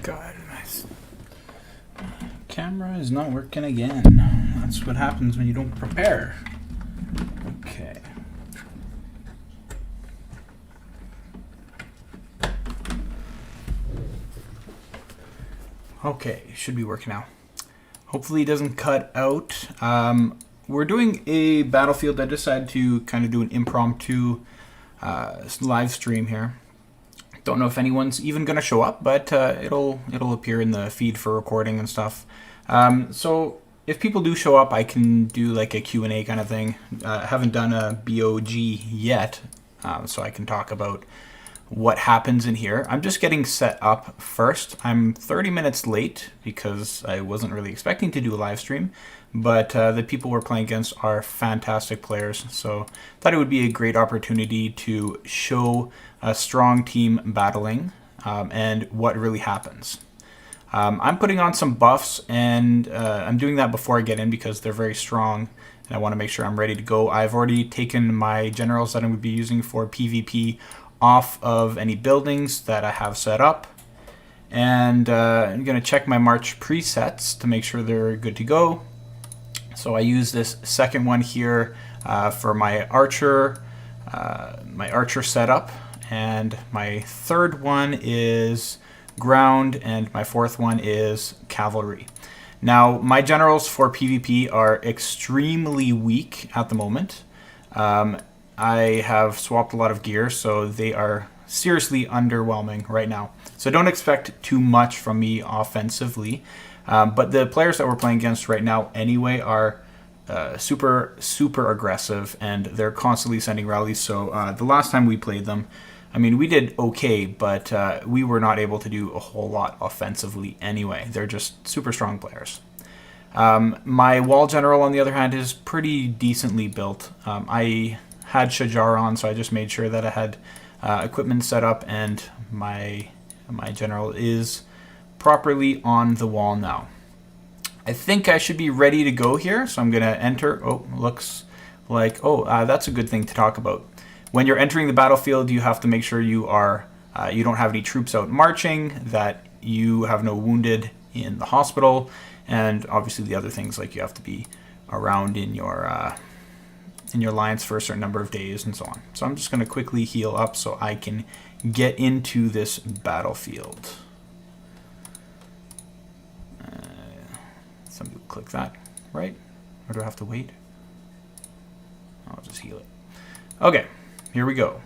God, my camera is not working again. That's what happens when you don't prepare. Okay. Okay, should be working now. Hopefully it doesn't cut out. We're doing a battlefield. I decided to kind of do an impromptu live stream here. Don't know if anyone's even going to show up, but it'll appear in the feed for recording and stuff. So if people do show up, I can do like a Q&A kind of thing. I haven't done a BOG yet, so I can talk about what happens in here. I'm just getting set up first. I'm 30 minutes late because I wasn't really expecting to do a live stream, but the people we're playing against are fantastic players, so thought it would be a great opportunity to show a strong team battling and what really happens. I'm putting on some buffs, and I'm doing that before I get in because they're very strong and I want to make sure I'm ready to go. I've already taken my generals that I'm going to be using for PvP off of any buildings that I have set up, and I'm going to check my March presets to make sure they're good to go. So I use this second one here for my archer setup, and my third one is ground, and my fourth one is cavalry. Now my generals for PvP are extremely weak at the moment. I have swapped a lot of gear, so they are seriously underwhelming right now. So don't expect too much from me offensively. But the players that we're playing against right now anyway are super aggressive, and they're constantly sending rallies. So the last time we played them, I mean, we did okay, but we were not able to do a whole lot offensively anyway. They're just super strong players. My wall general, on the other hand, is pretty decently built. I had Shajar on, so I just made sure that I had equipment set up, and my general is properly on the wall now. I think I should be ready to go here, so I'm going to enter. Oh, looks like, that's a good thing to talk about. When you're entering the battlefield, you have to make sure you are you don't have any troops out marching, that you have no wounded in the hospital, and obviously the other things, like you have to be around in your lines for a certain number of days and so on. So I'm just going to quickly heal up so I can get into this battlefield. Somebody will click that, right? Or do I have to wait? I'll just heal it. Okay, here we go.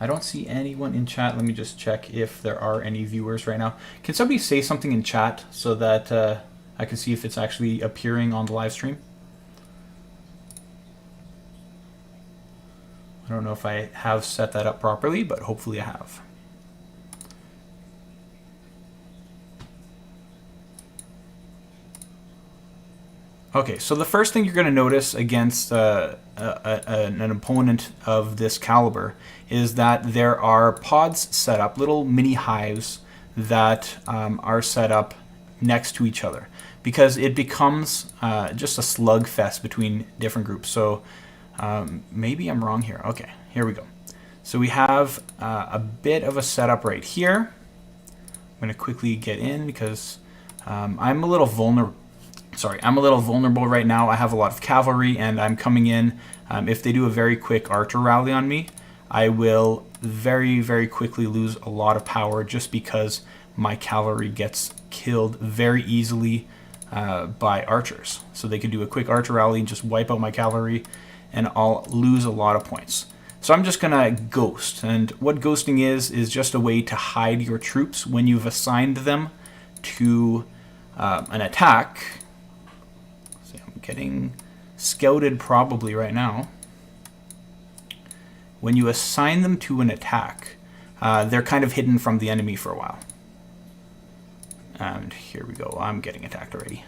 I don't see anyone in chat. Let me just check if there are any viewers right now. Can somebody say something in chat so that I can see if it's actually appearing on the live stream? I don't know if I have set that up properly, but hopefully I have. Okay, so the first thing you're going to notice against an opponent of this caliber is that there are pods set up, little mini hives that are set up next to each other, because it becomes just a slugfest between different groups. So maybe I'm wrong here. Okay, here we go. So we have a bit of a setup right here. I'm going to quickly get in because I'm a little vulnerable. I'm a little vulnerable right now. I have a lot of cavalry, and I'm coming in. If they do a very quick archer rally on me, I will very quickly lose a lot of power, just because my cavalry gets killed very easily by archers. So they could do a quick archer rally and just wipe out my cavalry, and I'll lose a lot of points. So I'm just gonna ghost, and what ghosting is just a way to hide your troops when you've assigned them to an attack. So I'm getting scouted probably right now. When you assign them to an attack, they're kind of hidden from the enemy for a while. And here we go, I'm getting attacked already.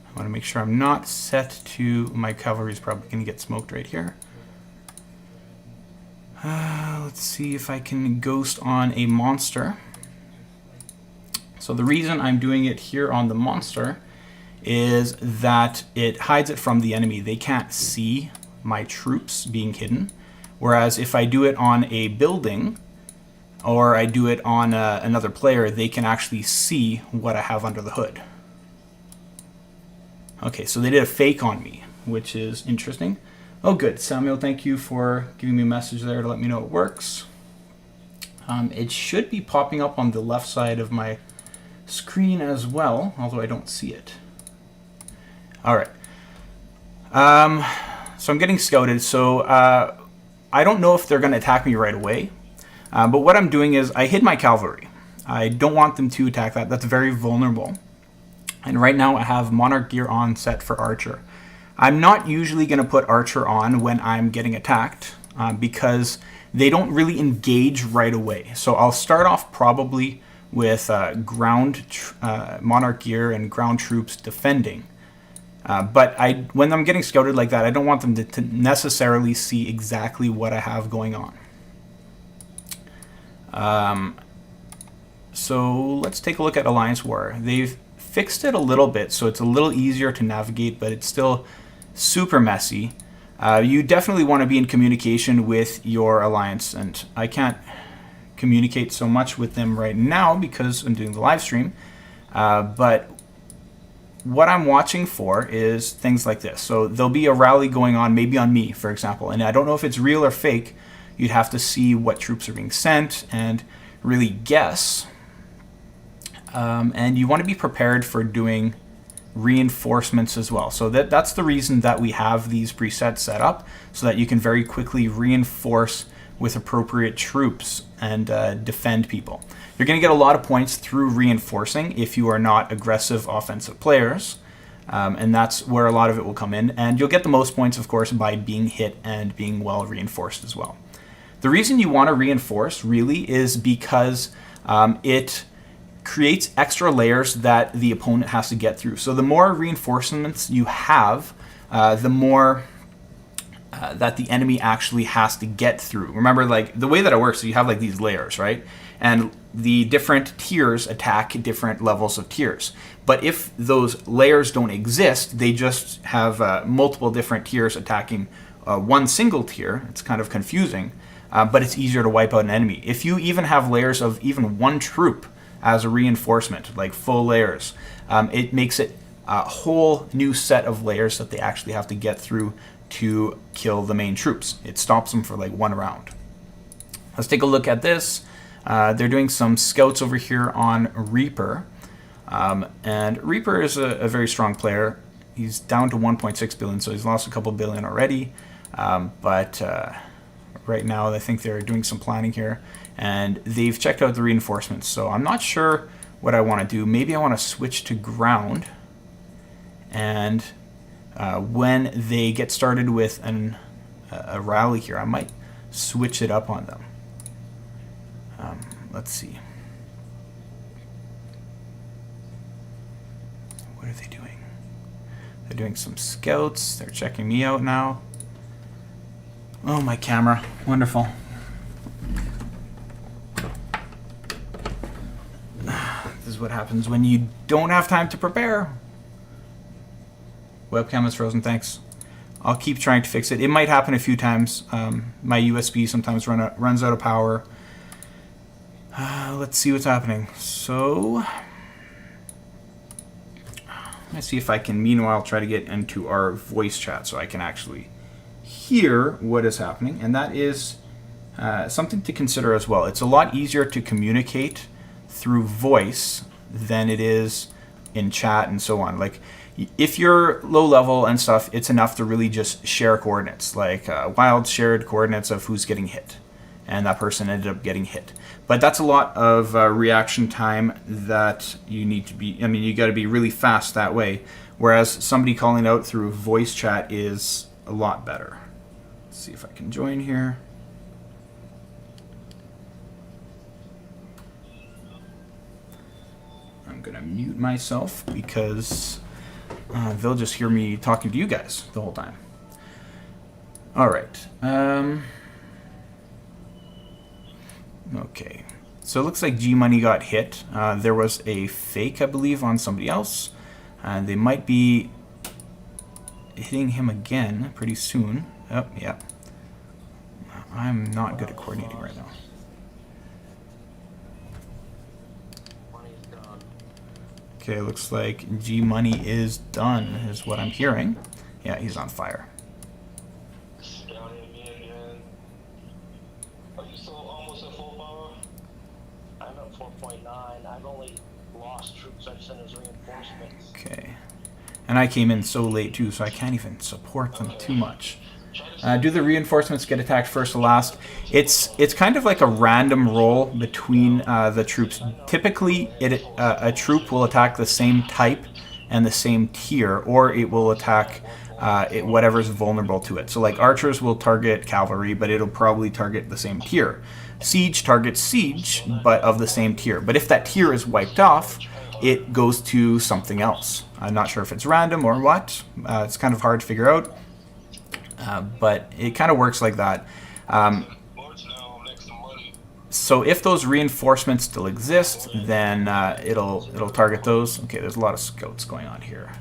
I want to make sure I'm not set to, my cavalry is probably going to get smoked right here. Let's see if I can ghost on a monster. So the reason I'm doing it here on the monster is that it hides it from the enemy. They can't see my troops being hidden. Whereas if I do it on a building, or I do it on another player, they can actually see what I have under the hood. Okay, so they did a fake on me, which is interesting. Oh, good. Samuel, thank you for giving me a message there to let me know it works. It should be popping up on the left side of my screen as well, although I don't see it. All right. So I'm getting scouted, so I don't know if they're going to attack me right away. But what I'm doing is I hid my cavalry. I don't want them to attack that. That's very vulnerable. And right now I have Monarch gear on set for Archer. I'm not usually going to put Archer on when I'm getting attacked because they don't really engage right away. So I'll start off probably with ground Monarch gear and ground troops defending. But when I'm getting scouted like that, I don't want them to necessarily see exactly what I have going on. So let's take a look at Alliance War. They've fixed it a little bit, so it's a little easier to navigate, but it's still super messy. You definitely want to be in communication with your alliance, and I can't communicate so much with them right now because I'm doing the live stream. But what I'm watching for is things like this. So there'll be a rally going on, maybe on me, for example, and I don't know if it's real or fake. You'd have to see what troops are being sent and really guess. And you want to be prepared for doing reinforcements as well. So that's the reason that we have these presets set up, so that you can very quickly reinforce with appropriate troops and defend people. You're going to get a lot of points through reinforcing if you are not aggressive offensive players. And that's where a lot of it will come in. And you'll get the most points, of course, by being hit and being well reinforced as well. The reason you want to reinforce really is because it creates extra layers that the opponent has to get through. So the more reinforcements you have, the more that the enemy actually has to get through. Remember, like the way that it works, so you have like these layers, right? And the different tiers attack different levels of tiers. But if those layers don't exist, they just have multiple different tiers attacking one single tier. It's kind of confusing. But it's easier to wipe out an enemy. If you even have layers of even one troop as a reinforcement, like full layers, it makes it a whole new set of layers that they actually have to get through to kill the main troops. It stops them for like one round. Let's take a look at this. They're doing some scouts over here on Reaper. And Reaper is a very strong player. He's down to 1.6 billion, so he's lost a couple billion already. But right now I think they're doing some planning here, and they've checked out the reinforcements. So I'm not sure what I want to do. Maybe I want to switch to ground, and when they get started with a rally here, I might switch it up on them. Let's see. What are they doing? They're doing some scouts. They're checking me out now. Oh, my camera. Wonderful. This is what happens when you don't have time to prepare. Webcam is frozen, thanks. I'll keep trying to fix it. It might happen a few times. My USB sometimes runs out of power. Let's see what's happening. So, let's see if I can, meanwhile, try to get into our voice chat so I can actually hear what is happening. And that is something to consider as well. It's a lot easier to communicate through voice than it is in chat and so on. Like, if you're low level and stuff, it's enough to really just share coordinates, like wild shared coordinates of who's getting hit, and that person ended up getting hit. But that's a lot of reaction time that you need to be, I mean, you got to be really fast that way, whereas somebody calling out through voice chat is a lot better. Let's see if I can join here. I'm going to mute myself because they'll just hear me talking to you guys the whole time. All right. Okay. So it looks like G-Money got hit. There was a fake, I believe, on somebody else. They might be hitting him again pretty soon. Oh, yeah. I'm not good at coordinating right now. Okay, looks like G Money is done, is what I'm hearing. Yeah, he's on fire. Scouting me again. Are you still almost at full power? I'm at 4.9. I've only lost troops I've sent as reinforcements. Okay. And I came in so late too, so I can't even support them too much. Do the reinforcements get attacked first or last? It's kind of like a random roll between the troops. Typically, a troop will attack the same type and the same tier, or it will attack whatever's vulnerable to it. So like archers will target cavalry, but it'll probably target the same tier. Siege targets siege, but of the same tier. But if that tier is wiped off, it goes to something else. I'm not sure if it's random or what. It's kind of hard to figure out. But it kind of works like that. So if those reinforcements still exist, then it'll target those. Okay, there's a lot of scouts going on here.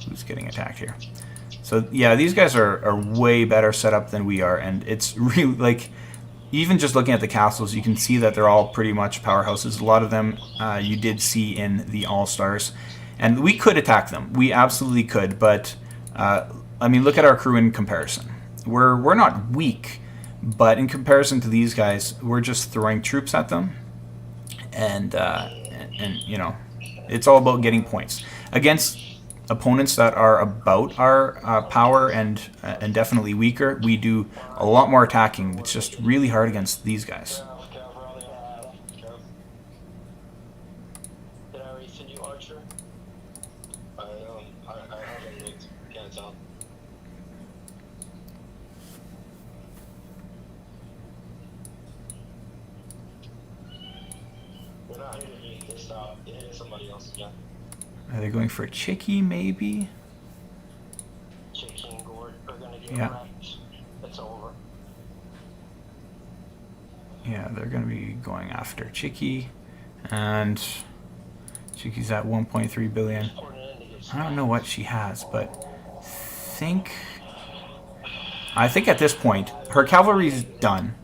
Who's getting attacked here? So yeah, these guys are way better set up than we are, and it's really like, even just looking at the castles, you can see that they're all pretty much powerhouses. A lot of them you did see in the All-Stars. And we could attack them. We absolutely could. But, I mean, look at our crew in comparison. We're not weak, but in comparison to these guys, we're just throwing troops at them. And you know, it's all about getting points. Against opponents that are about our power and definitely weaker, we do a lot more attacking. It's just really hard against these guys. Did I already send you Archer? I haven't looked. Can't tell. They're not hitting me. They stopped. They hit somebody else again. Are they going for Chicky, maybe? Chicky and Gord are going to get wrecked. It's over. Yeah, they're going to be going after Chicky. And Chicky's at 1.3 billion. I don't know what she has, but I think at this point, her cavalry's done.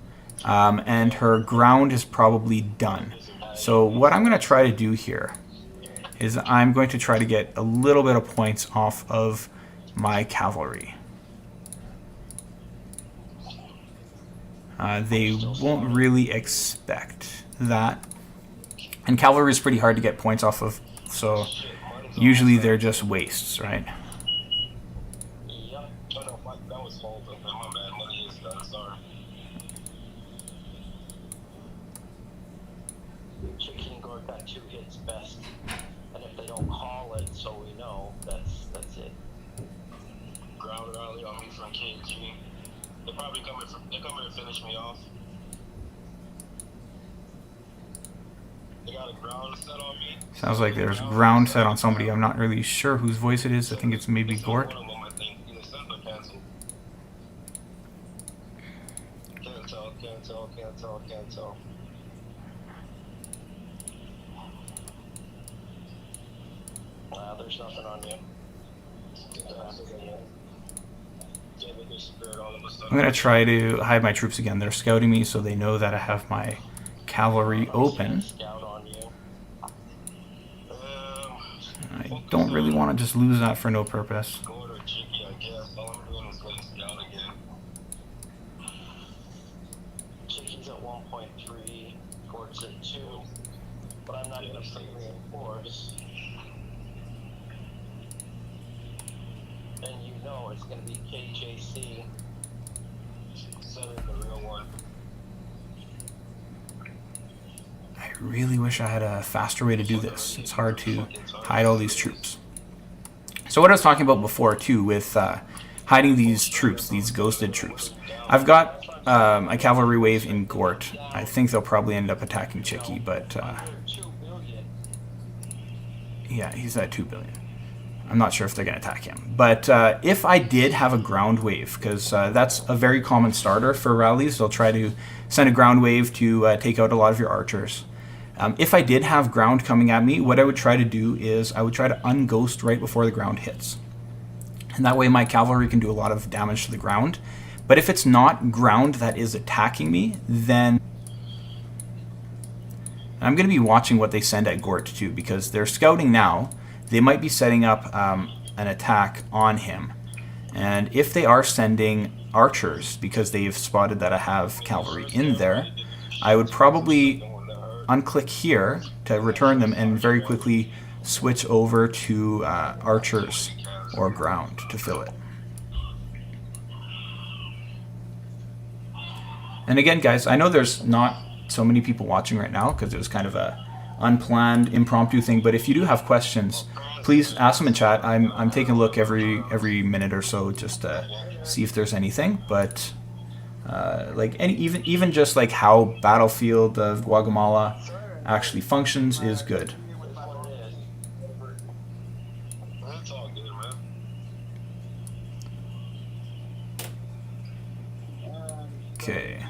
And her ground is probably done. So what I'm going to try to do here is I'm going to try to get a little bit of points off of my cavalry. They won't really expect that. And cavalry is pretty hard to get points off of, so usually they're just wastes, right? Yep. Oh no, that was hold. My bad. Money is done. Sorry. Chicky and Gord got 2 hits best. And if they don't call it, so we know, that's it. Ground rally on me from KG. They're probably coming to finish me off. They got a ground set on me. Sounds like there's ground set on somebody. I'm not really sure whose voice it is. I think it's maybe Gort. Can't tell. Wow, there's nothing on you. I'm going to try to hide my troops again. They're scouting me, so they know that I have my cavalry open. I don't really want to just lose that for no purpose. Chicky's at 1.3, Gord's at 2, but I'm not even reinforce. And you know it's going to be KJC. Sending the real one. I really wish I had a faster way to do this. It's hard to hide all these troops. So what I was talking about before too with hiding these troops, these ghosted troops. I've got a cavalry wave in Gort. I think they'll probably end up attacking Chicky, but yeah, he's at 2 billion. I'm not sure if they're going to attack him. But if I did have a ground wave, because that's a very common starter for rallies, they'll try to send a ground wave to take out a lot of your archers. If I did have ground coming at me, what I would try to do is I would try to unghost right before the ground hits. And that way my cavalry can do a lot of damage to the ground. But if it's not ground that is attacking me, then I'm going to be watching what they send at Gort too, because they're scouting now. They might be setting up an attack on him. And if they are sending archers, because they've spotted that I have cavalry in there, I would probably unclick here to return them and very quickly switch over to archers or ground to fill it. And again, guys, I know there's not so many people watching right now because it was kind of a unplanned, impromptu thing. But if you do have questions, please ask them in chat. I'm taking a look every minute or so just to see if there's anything. But like even just like how Battlefield of Gaugamela actually functions is good. Okay.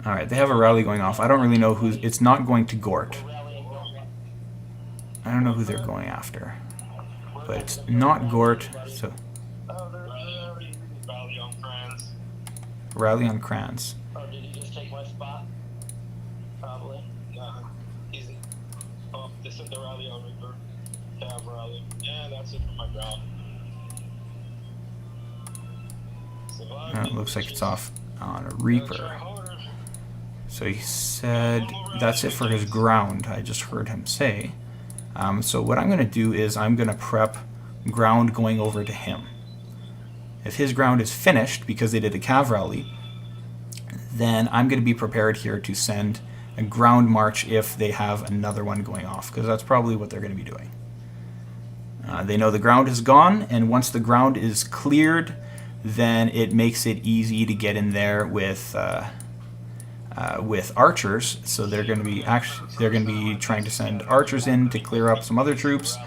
All right, they have a rally going off. I don't really know who's. It's not going to Gort. I don't know who they're going after, but it's not Gort. So rally on Kranz. Oh, did he just take my spot? Probably. Easy. Oh, this is the rally on Reaper. Tab rally. Yeah, that's it for my ground. It looks like it's off on a Reaper. So he said that's it for his ground, I just heard him say. So what I'm going to do is I'm going to prep ground going over to him. If his ground is finished, because they did a cav rally, then I'm going to be prepared here to send a ground march if they have another one going off, because that's probably what they're going to be doing. They know the ground is gone, and once the ground is cleared, then it makes it easy to get in there with archers. So they're going to be trying to send archers in to clear up some other troops,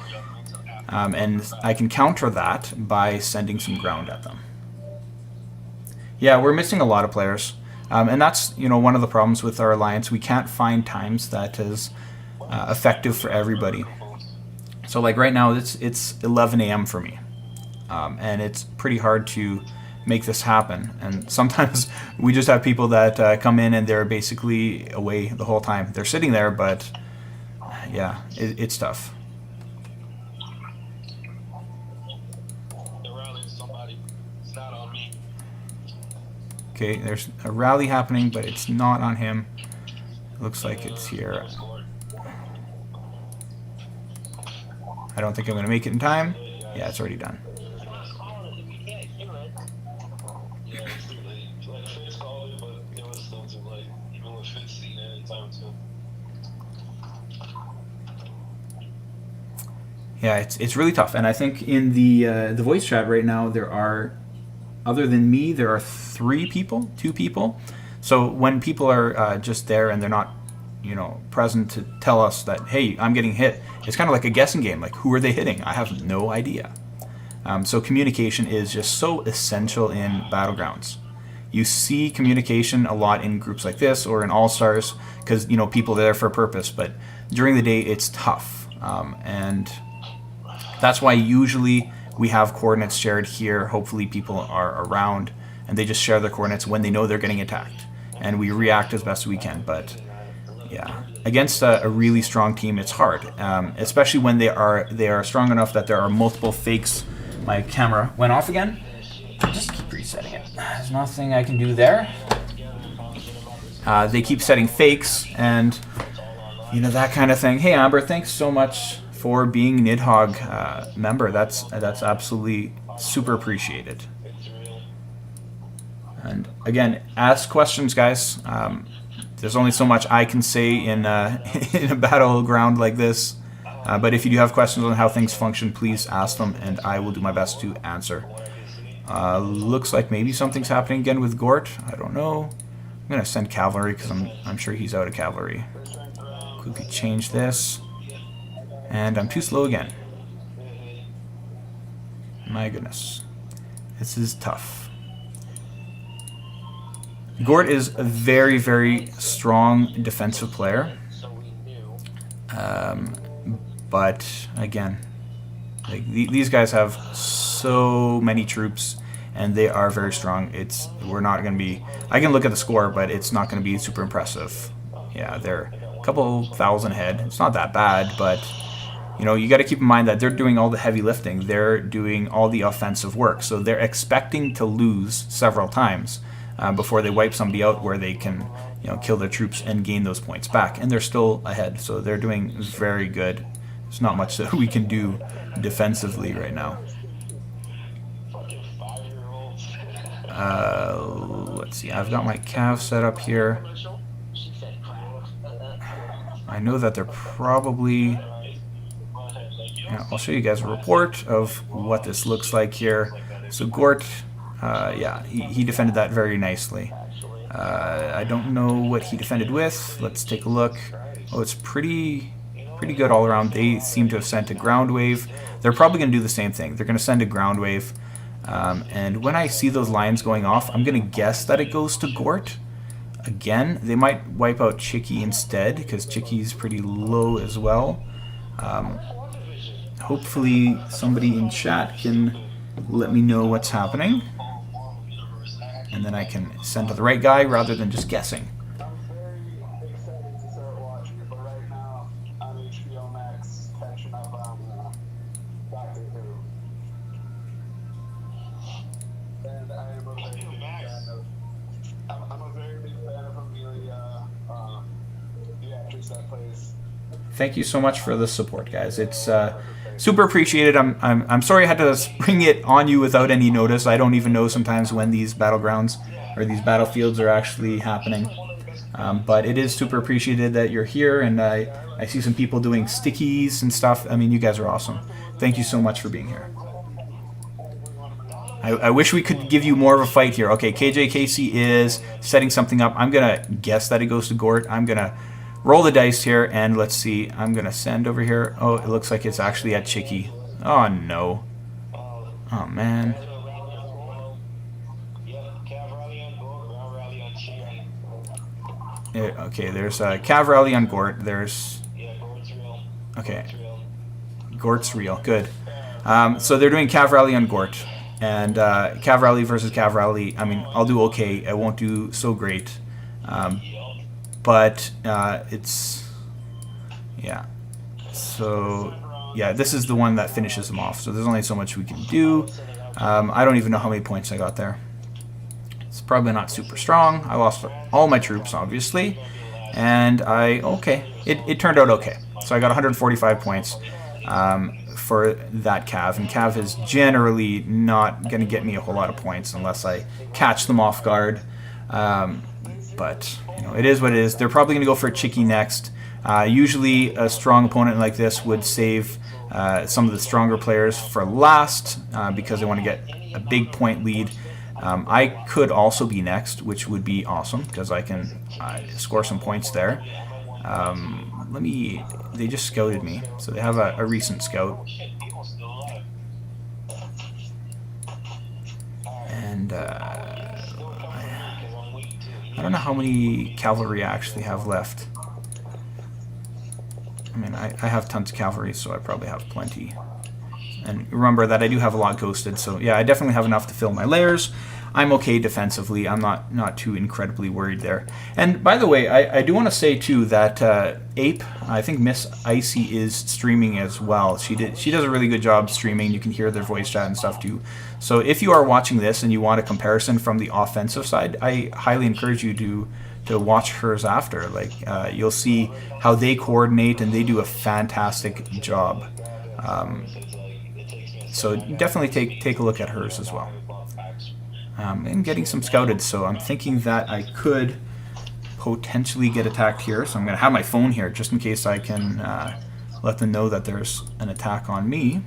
and I can counter that by sending some ground at them. Yeah, we're missing a lot of players, and that's one of the problems with our alliance. We can't find times that is effective for everybody. So like right now it's 11 a.m. for me, and it's pretty hard to make this happen. And sometimes we just have people that come in and they're basically away the whole time. They're sitting there, but yeah, it's tough. Okay, there's a rally happening, but it's not on him. It looks like it's here. I don't think I'm going to make it in time. Yeah, it's already done. Yeah, it's really tough, and I think in the voice chat right now there are, other than me, there are two people. So when people are just there and they're not, present to tell us that, hey, I'm getting hit, it's kind of like a guessing game. Like, who are they hitting? I have no idea. So communication is just so essential in Battlegrounds. You see communication a lot in groups like this or in All-Stars because, people are there for a purpose. But during the day, it's tough. And that's why usually we have coordinates shared here. Hopefully people are around and they just share their coordinates when they know they're getting attacked. And we react as best we can. But yeah, against a really strong team, it's hard, especially when they are strong enough that there are multiple fakes. My camera went off again. Just keep resetting it. There's nothing I can do there. They keep setting fakes and that kind of thing. Hey Amber, thanks so much for being Nidhogg member. That's absolutely super appreciated. And again, ask questions, guys. There's only so much I can say in a battleground like this. But if you do have questions on how things function, please ask them, and I will do my best to answer. Looks like maybe something's happening again with Gort. I don't know. I'm gonna send cavalry because I'm sure he's out of cavalry. Quickly change this, and I'm too slow again. My goodness, this is tough. Gort is a very, very strong defensive player. So we knew. But again, like these guys have so many troops, and they are very strong. We're not going to be. I can look at the score, but it's not going to be super impressive. Yeah, they're a couple thousand ahead. It's not that bad, but you know, you got to keep in mind that they're doing all the heavy lifting. They're doing all the offensive work, so they're expecting to lose several times before they wipe somebody out, where they can, you know, kill their troops and gain those points back. And they're still ahead, so they're doing very good. There's not much that we can do defensively right now. Fucking 5-year-olds. Let's see. I've got my cav set up here. She said crap. I know that they're probably. Yeah, I'll show you guys a report of what this looks like here. So Gort, yeah, he defended that very nicely. I don't know what he defended with. Let's take a look. Oh, it's pretty good all around. They seem to have sent a ground wave. They're probably going to do the same thing. They're going to send a ground wave. And when I see those lines going off, I'm going to guess that it goes to Gort. Again, they might wipe out Chicky instead, because Chicky's pretty low as well. Hopefully somebody in chat can let me know what's happening, and then I can send to the right guy rather than just guessing. I'm very excited to start watching it, but right now on HBO Max catching up on Doctor Who. And I am a very big fan of I'm a very big fan of Amelia, the actress that plays. Thank you so much for the support, guys. It's super appreciated. I'm sorry I had to spring it on you without any notice. I don't even know sometimes when these battlegrounds or these battlefields are actually happening. But it is super appreciated that you're here, and I see some people doing stickies and stuff. I mean, you guys are awesome. Thank you so much for being here. I wish we could give you more of a fight here. Okay, KJ Casey is setting something up. I'm going to guess that it goes to Gort. I'm going to roll the dice here, and let's see. I'm going to send over here. Oh, it looks like it's actually at Chicky. Oh, no. Oh, man. Okay, there's a Cav Rally on Gort. There's... Okay. Gort's real. Good. So they're doing Cav Rally on Gort. And Cav Rally versus Cav Rally, I mean, I'll do okay. I won't do so great. But it's... Yeah. So, yeah, this is the one that finishes them off. So there's only so much we can do. I don't even know how many points I got there. It's probably not super strong. I lost all my troops, obviously. And okay. It turned out okay. So I got 145 points for that Cav. And Cav is generally not going to get me a whole lot of points unless I catch them off guard. But, you know, it is what it is. They're probably going to go for Chicky next. Usually a strong opponent like this would save some of the stronger players for last because they want to get a big point lead. I could also be next, which would be awesome because I can score some points there. They just scouted me, so they have a recent scout. And I don't know how many cavalry I actually have left. I mean, I have tons of cavalry, so I probably have plenty. And remember that I do have a lot ghosted, so yeah, I definitely have enough to fill my layers. I'm okay defensively. I'm not too incredibly worried there. And by the way, I do want to say too that APE, I think Miss Icy is streaming as well. She does a really good job streaming. You can hear their voice chat and stuff too. So if you are watching this and you want a comparison from the offensive side, I highly encourage you to watch hers after. Like you'll see how they coordinate, and they do a fantastic job. So definitely take a look at hers as well. And getting some scouted, so I'm thinking that I could potentially get attacked here. So I'm going to have my phone here just in case I can let them know that there's an attack on me.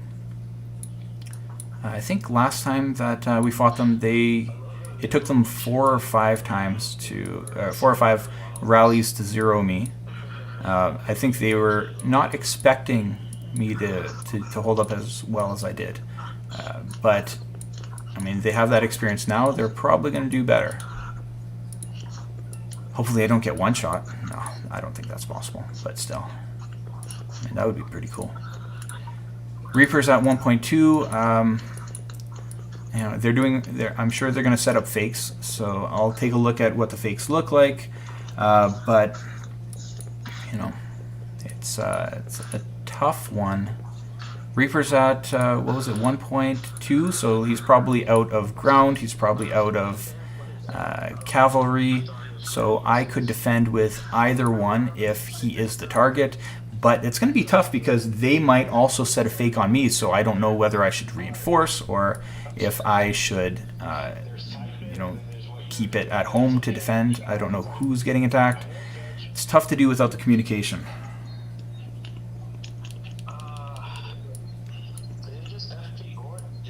I think last time that we fought them, it took them 4 or 5 times to 4 or 5 rallies to zero me. I think they were not expecting me to hold up as well as I did, but I mean, they have that experience now. They're probably going to do better. Hopefully I don't get one shot. No, I don't think that's possible, but still. I mean, that would be pretty cool. Reaper's at 1.2. You know, I'm sure they're going to set up fakes, so I'll take a look at what the fakes look like. But you know, it's a tough one. Reaper's at what was it, 1.2? So he's probably out of ground. He's probably out of cavalry. So I could defend with either one if he is the target. But it's going to be tough because they might also set a fake on me, so I don't know whether I should reinforce or if I should, you know, keep it at home to defend. I don't know who's getting attacked. It's tough to do without the communication.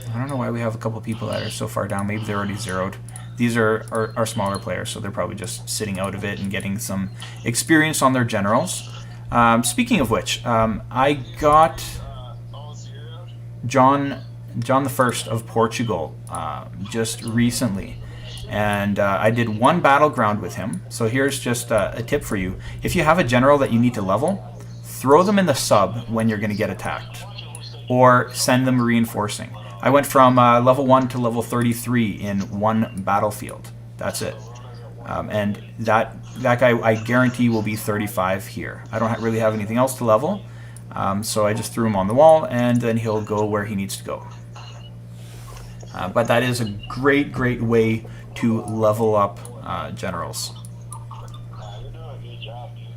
I don't know why we have a couple people that are so far down. Maybe they're already zeroed. These are smaller players, so they're probably just sitting out of it and getting some experience on their generals. Speaking of which, I got John the First of Portugal just recently, and I did one battleground with him. So here's just a tip for you: if you have a general that you need to level, throw them in the sub when you're going to get attacked, or send them reinforcing. I went from level 1 to level 33 in one battlefield. That's it. And that guy, I guarantee, will be 35 here. I don't really have anything else to level, so I just threw him on the wall, and then he'll go where he needs to go. But that is a great, great way to level up generals. You're doing a good job, dude.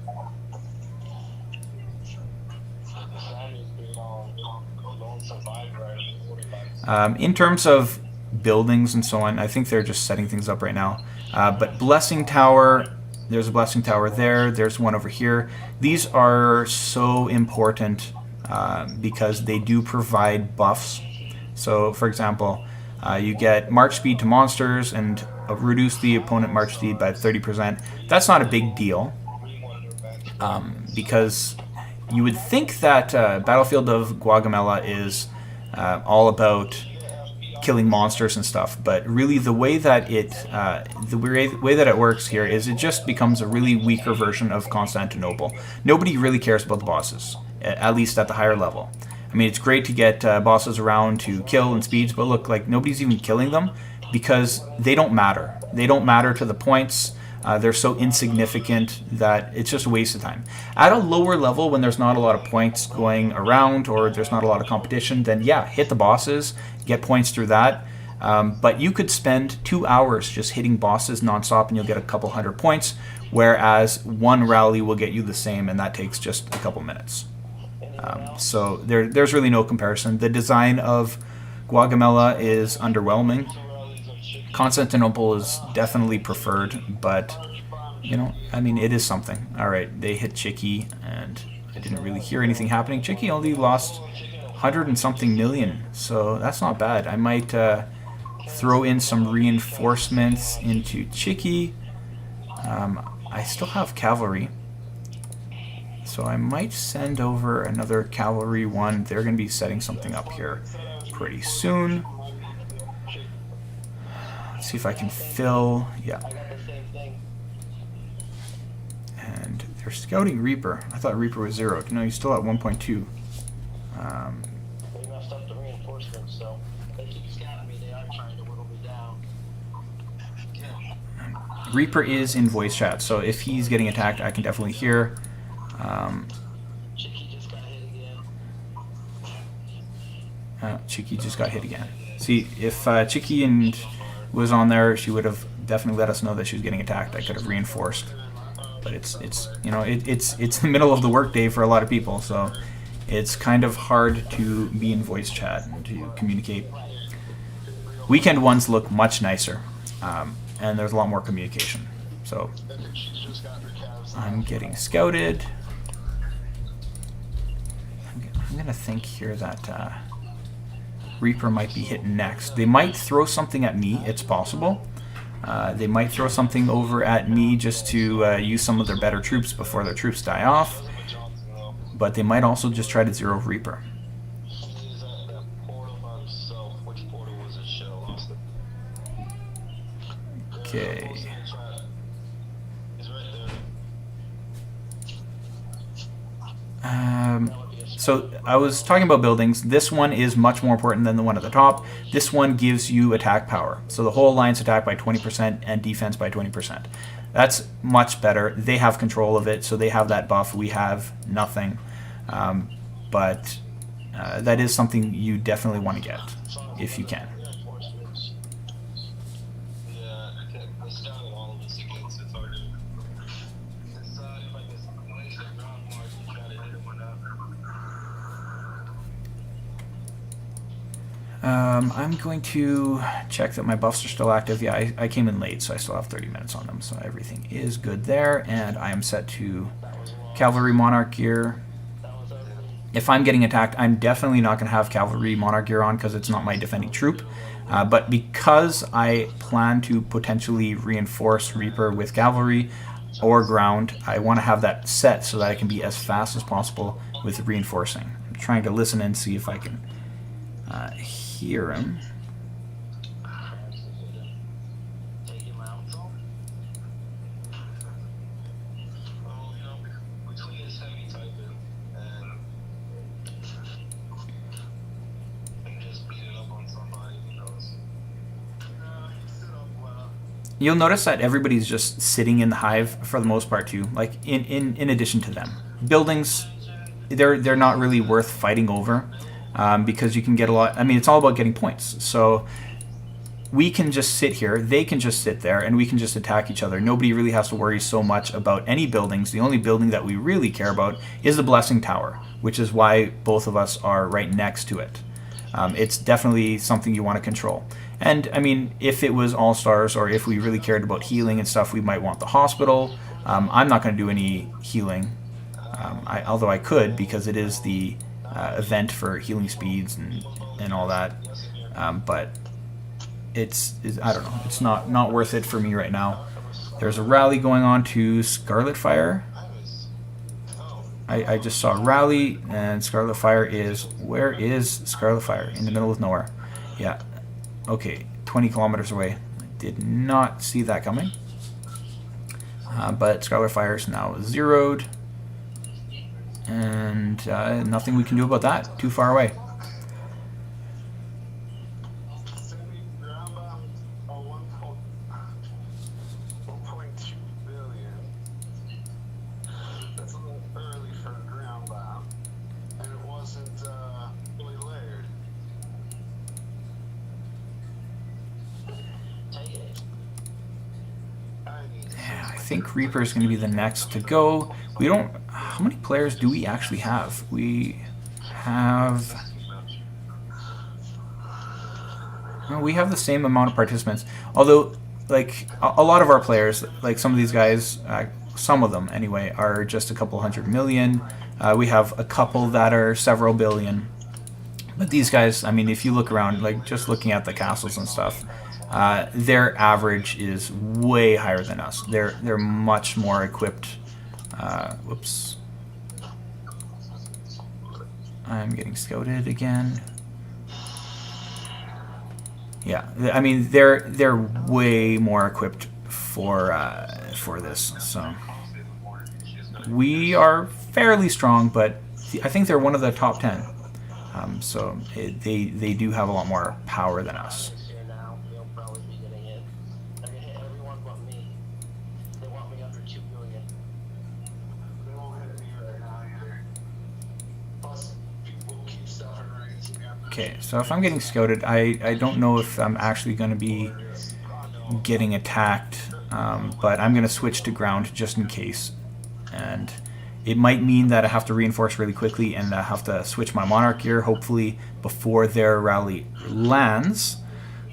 Sammy's been on lone survivor at 45. In terms of buildings and so on, I think they're just setting things up right now. But Blessing Tower, there's a Blessing Tower there, there's one over here. These are so important because they do provide buffs. So, for example, you get march speed to monsters and reduce the opponent march speed by 30%. That's not a big deal because you would think that Battlefield of Gaugamela is all about killing monsters and stuff, but really the way that it works here is it just becomes a really weaker version of Constantinople. Nobody really cares about the bosses, at least at the higher level. I mean, it's great to get bosses around to kill and speeds, but look, like, nobody's even killing them because they don't matter. They don't matter to the points. They're so insignificant that it's just a waste of time. At a lower level, when there's not a lot of points going around or there's not a lot of competition, then yeah, hit the bosses, get points through that. But you could spend 2 hours just hitting bosses nonstop and you'll get a couple hundred points, whereas one rally will get you the same, and that takes just a couple minutes. So there's really no comparison. The design of Gaugamela is underwhelming. Constantinople is definitely preferred, but, you know, I mean, it is something. Alright, they hit Chicky, and I didn't really hear anything happening. Chicky only lost 100 and something million, so that's not bad. I might throw in some reinforcements into Chicky. I still have cavalry, so I might send over another cavalry one. They're going to be setting something up here pretty soon. See if I can fill. Yeah. And they're scouting Reaper. I thought Reaper was 0. No, he's still at 1.2. They messed up the reinforcements, so they keep scouting me. They are trying to whittle me down. Reaper is in voice chat, so if he's getting attacked, I can definitely hear. Chicky just got hit again. Chicky just got hit again. See, if Chicky was on there, she would have definitely let us know that she was getting attacked. I could have reinforced, but it's you know, it's the middle of the workday for a lot of people, so it's kind of hard to be in voice chat and to communicate. Weekend ones look much nicer, and there's a lot more communication. So I'm getting scouted. I'm gonna think here that Reaper might be hit next. They might throw something at me. It's possible. They might throw something over at me just to use some of their better troops before their troops die off. But they might also just try to zero Reaper. Is Okay. So I was talking about buildings. This one is much more important than the one at the top. This one gives you attack power. So the whole alliance attack by 20% and defense by 20%. That's much better. They have control of it, so they have that buff. We have nothing. But that is something you definitely want to get if you can. I'm going to check that my buffs are still active. Yeah, I came in late, so I still have 30 minutes on them, so everything is good there. And I am set to Cavalry Monarch gear. If I'm getting attacked, I'm definitely not going to have Cavalry Monarch gear on because it's not my defending troop. But because I plan to potentially reinforce Reaper with Cavalry or ground, I want to have that set so that I can be as fast as possible with reinforcing. I'm trying to listen and see if I can hear him. You'll notice that everybody's just sitting in the hive for the most part too. Like in addition to them, buildings, they're not really worth fighting over. Because you can get a lot. I mean, it's all about getting points. So we can just sit here, they can just sit there, and we can just attack each other. Nobody really has to worry so much about any buildings. The only building that we really care about is the Blessing Tower, which is why both of us are right next to it. It's definitely something you want to control. And, I mean, if it was All-Stars or if we really cared about healing and stuff, we might want the hospital. I'm not going to do any healing, although I could because it is the event for healing speeds and all that, but it's I don't know, it's not worth it for me right now. There's a rally going on to Scarlet Fire. I just saw a rally, and Scarlet Fire is, where is Scarlet Fire? In the middle of nowhere. Yeah, okay, 20 kilometers away. I did not see that coming, but Scarlet Fire is now zeroed. And nothing we can do about that. Too far away. That's a little early for a ground bomb, and it wasn't really layered. Yeah, I think Reaper is going to be the next to go. We don't. How many players do we actually have? We have. Well, we have the same amount of participants. Although, like a lot of our players, like some of these guys, some of them anyway, are just a couple 100 million. We have a couple that are several billion. But these guys, I mean, if you look around, like just looking at the castles and stuff, their average is way higher than us. They're much more equipped. Whoops. I'm getting scouted again. Yeah, I mean they're way more equipped for this. So we are fairly strong, but I think they're one of the top 10. So they do have a lot more power than us. Okay, so if I'm getting scouted, I don't know if I'm actually going to be getting attacked, but I'm going to switch to ground just in case. And it might mean that I have to reinforce really quickly and I have to switch my Monarch gear, hopefully before their rally lands.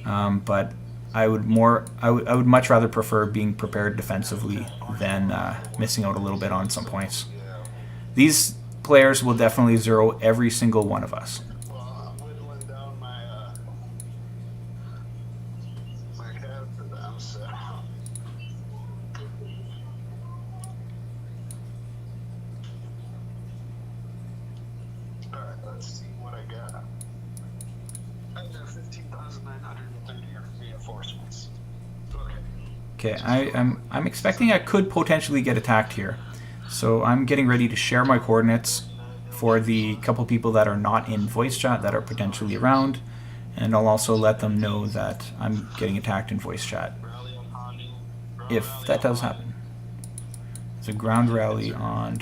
But I would much rather prefer being prepared defensively than missing out a little bit on some points. These players will definitely zero every single one of us. Okay, I'm expecting I could potentially get attacked here. So I'm getting ready to share my coordinates for the couple people that are not in voice chat that are potentially around, and I'll also let them know that I'm getting attacked in voice chat if that does happen. It's a ground rally on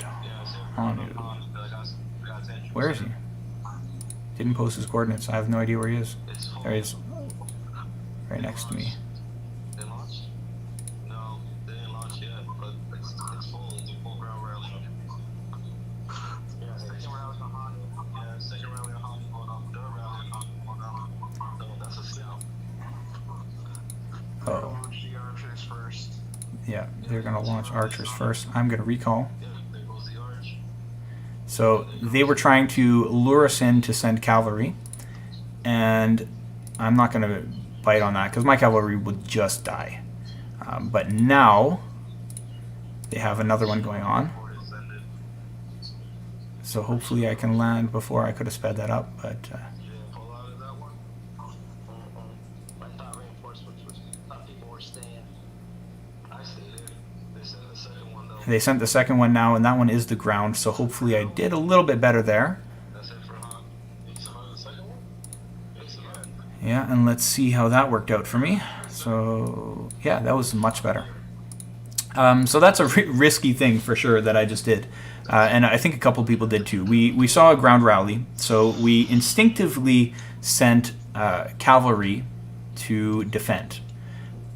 Hanu. Where is he? Didn't post his coordinates. I have no idea where he is. There he is. Right next to me. Oh. Yeah, they're going to launch archers first. I'm going to recall. So they were trying to lure us in to send cavalry, and I'm not going to bite on that because my cavalry would just die. But now they have another one going on. So hopefully I can land before I could have sped that up, but... They sent the second one now, and that one is the ground, so hopefully I did a little bit better there. Yeah, and let's see how that worked out for me. So, yeah, that was much better. So that's a risky thing for sure that I just did. And I think a couple people did too. We saw a ground rally, so we instinctively sent cavalry to defend.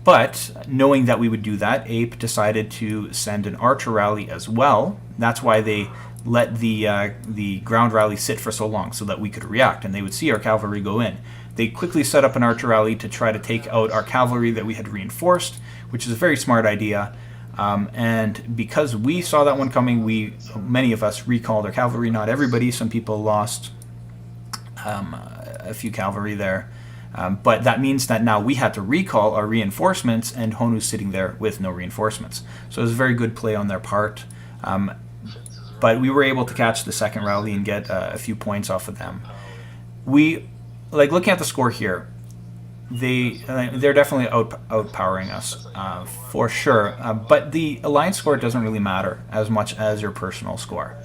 But knowing that we would do that, APE decided to send an archer rally as well. That's why they let the ground rally sit for so long, so that we could react and they would see our cavalry go in. They quickly set up an archer rally to try to take out our cavalry that we had reinforced, which is a very smart idea. And because we saw that one coming, many of us recalled our cavalry. Not everybody. Some people lost a few cavalry there. But that means that now we had to recall our reinforcements, and Honu's sitting there with no reinforcements. So it was a very good play on their part. But we were able to catch the second rally and get a few points off of them. Looking at the score here, they're definitely outpowering us for sure. But the alliance score doesn't really matter as much as your personal score.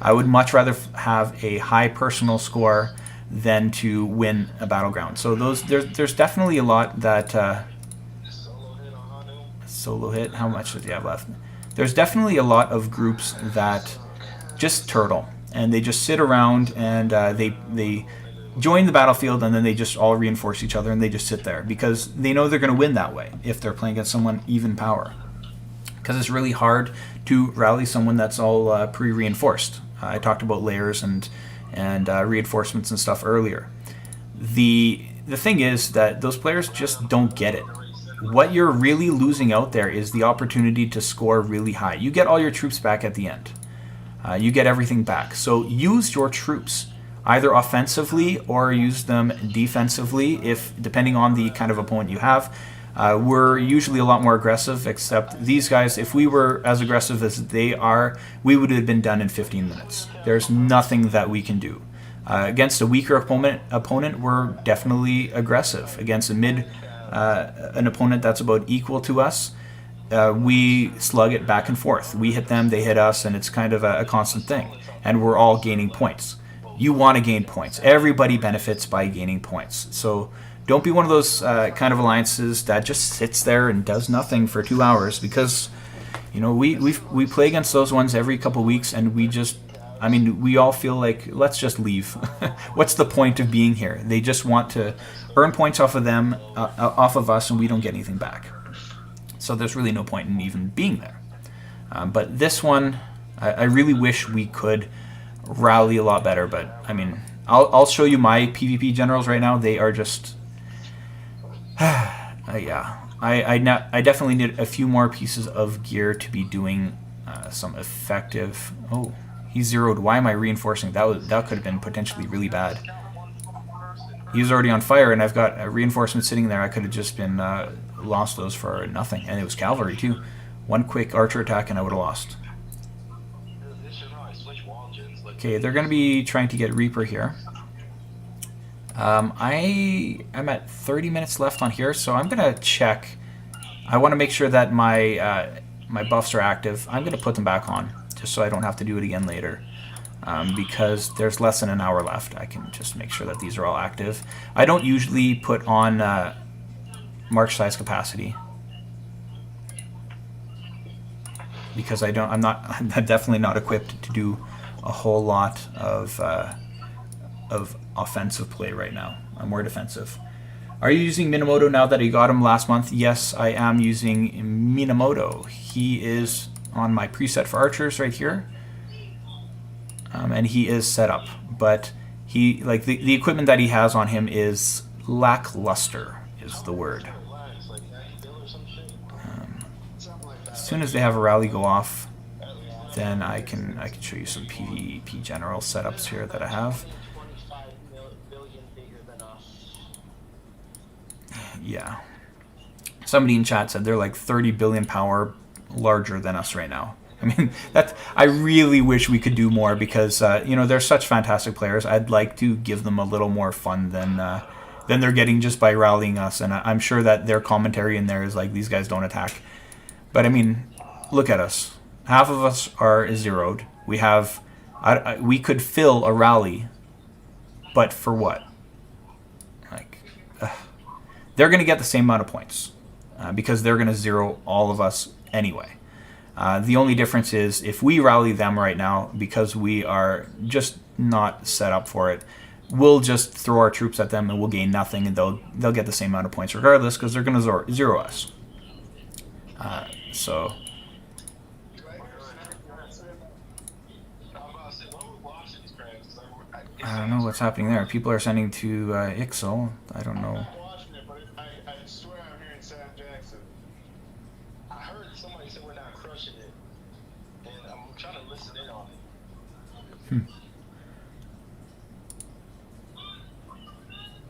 I would much rather have a high personal score than to win a battleground. So there's definitely a lot that solo hit. How much does he have left? There's definitely a lot of groups that just turtle and they just sit around and they join the battlefield and then they just all reinforce each other and they just sit there because they know they're going to win that way if they're playing against someone even power. Because it's really hard to rally someone that's all pre-reinforced. I talked about layers and reinforcements and stuff earlier. The thing is that those players just don't get it. What you're really losing out there is the opportunity to score really high. You get all your troops back at the end. You get everything back. So use your troops either offensively or use them defensively, depending on the kind of opponent you have. We're usually a lot more aggressive, except these guys, if we were as aggressive as they are, we would have been done in 15 minutes. There's nothing that we can do. Against a weaker opponent, we're definitely aggressive. Against an opponent that's about equal to us, we slug it back and forth. We hit them, they hit us, and it's kind of a constant thing. And we're all gaining points. You want to gain points. Everybody benefits by gaining points. So don't be one of those kind of alliances that just sits there and does nothing for 2 hours, because we play against those ones every couple of weeks, and we all feel like, let's just leave. What's the point of being here? They just want to earn points off of them, off of us, and we don't get anything back. So there's really no point in even being there. But this one, I really wish we could rally a lot better, but I'll show you my PvP generals right now. They are just yeah, I definitely need a few more pieces of gear to be doing some effective. Oh, he zeroed. Why am I reinforcing? That could have been potentially really bad. He was already on fire, and I've got a reinforcement sitting there. I could have just been lost those for nothing, and it was cavalry too. One quick archer attack, and I would have lost. Okay, they're going to be trying to get Reaper here. I'm at 30 minutes left on here, so I'm going to check. I want to make sure that my buffs are active. I'm going to put them back on, just so I don't have to do it again later. because there's less than an hour left. I can just make sure that these are all active. I don't usually put on march size capacity because I'm definitely not equipped to do a whole lot of offensive play right now. I'm more defensive. Are you using Minamoto now that you got him last month? Yes, I am using Minamoto. He is on my preset for archers right here. And he is set up, but he the equipment that he has on him is lackluster is the word. As soon as they have a rally go off, then I can show you some PvP general setups here that I have. Yeah. Somebody in chat said they're like 30 billion power larger than us right now. I mean, I really wish we could do more because, they're such fantastic players. I'd like to give them a little more fun than they're getting just by rallying us. And I'm sure that their commentary in there is like, these guys don't attack. But, I mean, look at us. Half of us are zeroed. We have... we could fill a rally, but for what? They're going to get the same amount of points because they're going to zero all of us anyway. The only difference is if we rally them right now, because we are just not set up for it, we'll just throw our troops at them and we'll gain nothing, and they'll get the same amount of points regardless because they're going to zero us. So... I don't know what's happening there. People are sending to Ixel. I don't know.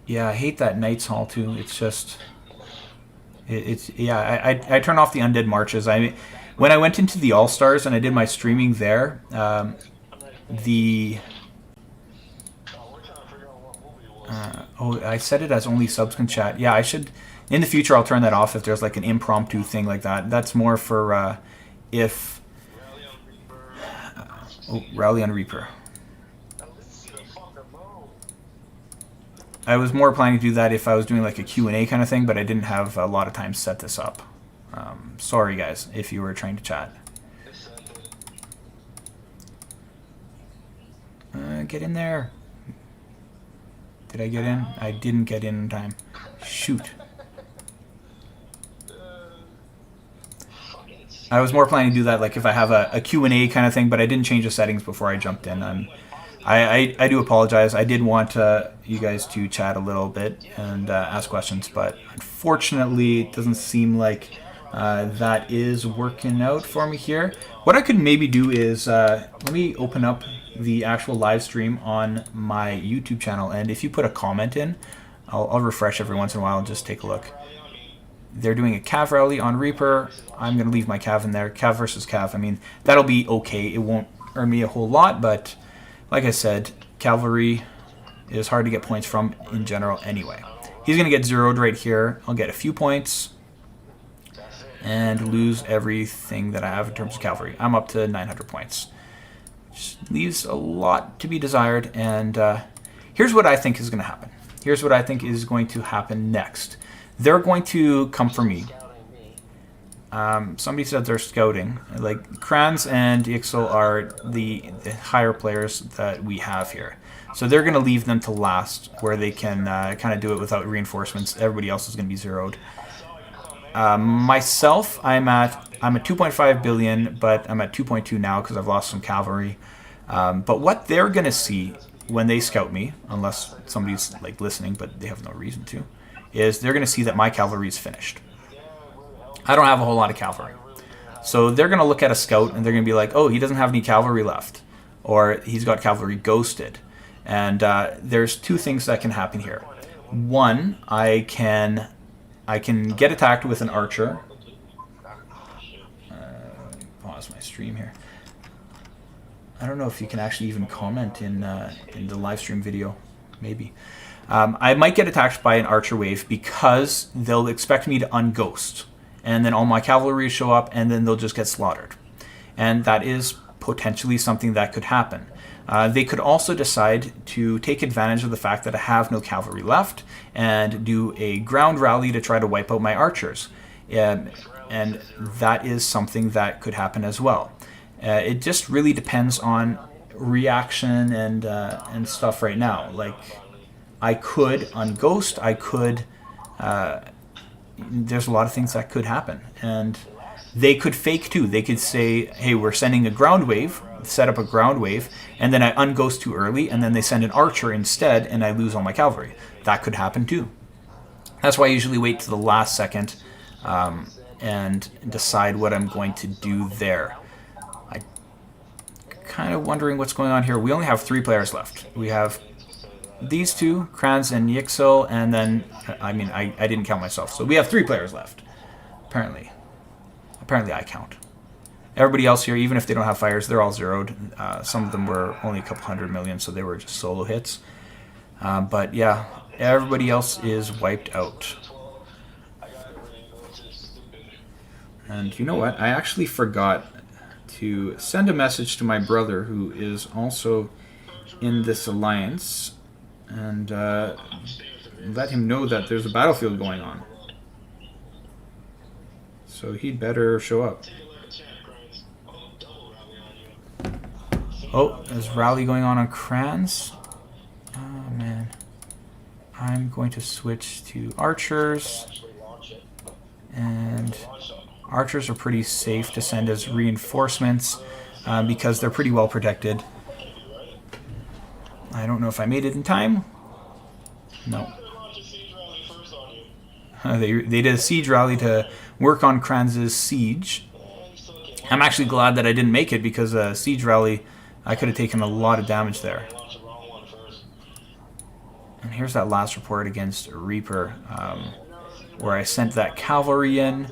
Yeah, I hate that Knight's Hall too. It's just, I turn off the undead marches. When I went into the All Stars and I did my streaming there, I set it as only subs can chat. Yeah, I should. In the future, I'll turn that off if there's like an impromptu thing like that. That's more for if. Rally on Reaper. I was more planning to do that if I was doing like a Q&A kind of thing, but I didn't have a lot of time to set this up. Sorry guys, if you were trying to chat. Get in there. Did I get in? I didn't get in time. Shoot. I was more planning to do that like if I have a Q&A kind of thing, but I didn't change the settings before I jumped in. I do apologize. I did want you guys to chat a little bit and ask questions, but unfortunately it doesn't seem like that is working out for me here. What I could maybe do is, let me open up the actual live stream on my YouTube channel, and if you put a comment in, I'll refresh every once in a while and just take a look. They're doing a Cav rally on Reaper. I'm going to leave my Cav in there. Cav versus Cav. I mean, that'll be okay. It won't earn me a whole lot, but like I said, Cavalry is hard to get points from in general anyway. He's going to get zeroed right here. I'll get a few points and lose everything that I have in terms of Cavalry. I'm up to 900 points. Which leaves a lot to be desired, and here's what I think is going to happen. Here's what I think is going to happen next. They're going to come for me. Somebody said they're scouting. Like, Kranz and Ixel are the higher players that we have here. So they're going to leave them to last, where they can kind of do it without reinforcements. Everybody else is going to be zeroed. Myself, I'm at 2.5 billion, but I'm at 2.2 now because I've lost some cavalry. But what they're going to see when they scout me, unless somebody's like listening, but they have no reason to, is they're going to see that my cavalry is finished. I don't have a whole lot of cavalry. So they're going to look at a scout and they're going to be like, oh, he doesn't have any cavalry left. Or he's got cavalry ghosted. And there's two things that can happen here. One, I can get attacked with an archer. Pause my stream here. I don't know if you can actually even comment in the live stream video. Maybe. I might get attacked by an archer wave because they'll expect me to unghost. And then all my cavalry show up and then they'll just get slaughtered. And that is potentially something that could happen. They could also decide to take advantage of the fact that I have no cavalry left and do a ground rally to try to wipe out my archers. And that is something that could happen as well. It just really depends on reaction and stuff right now. Like, I could unghost, I could... there's a lot of things that could happen. And they could fake too. They could say, hey, we're sending a ground wave, set up a ground wave, and then I unghost too early, and then they send an archer instead, and I lose all my cavalry. That could happen too. That's why I usually wait to the last second and decide what I'm going to do there. I'm kind of wondering what's going on here. We only have 3 players left. We have these two, Kranz and Yixel, and then, I mean, I didn't count myself. So we have 3 players left, apparently. Apparently I count. Everybody else here, even if they don't have fires, they're all zeroed. Some of them were only a couple 100 million, so they were just solo hits. But yeah, everybody else is wiped out. And you know what? I actually forgot to send a message to my brother, who is also in this alliance, and let him know that there's a battlefield going on. So he'd better show up. Oh, there's rally going on Kranz. Oh man. I'm going to switch to archers. And archers are pretty safe to send as reinforcements because they're pretty well protected. I don't know if I made it in time. No. They did a siege rally to work on Kranz's siege. I'm actually glad that I didn't make it, because a siege rally, I could have taken a lot of damage there. And here's that last report against Reaper, where I sent that cavalry in,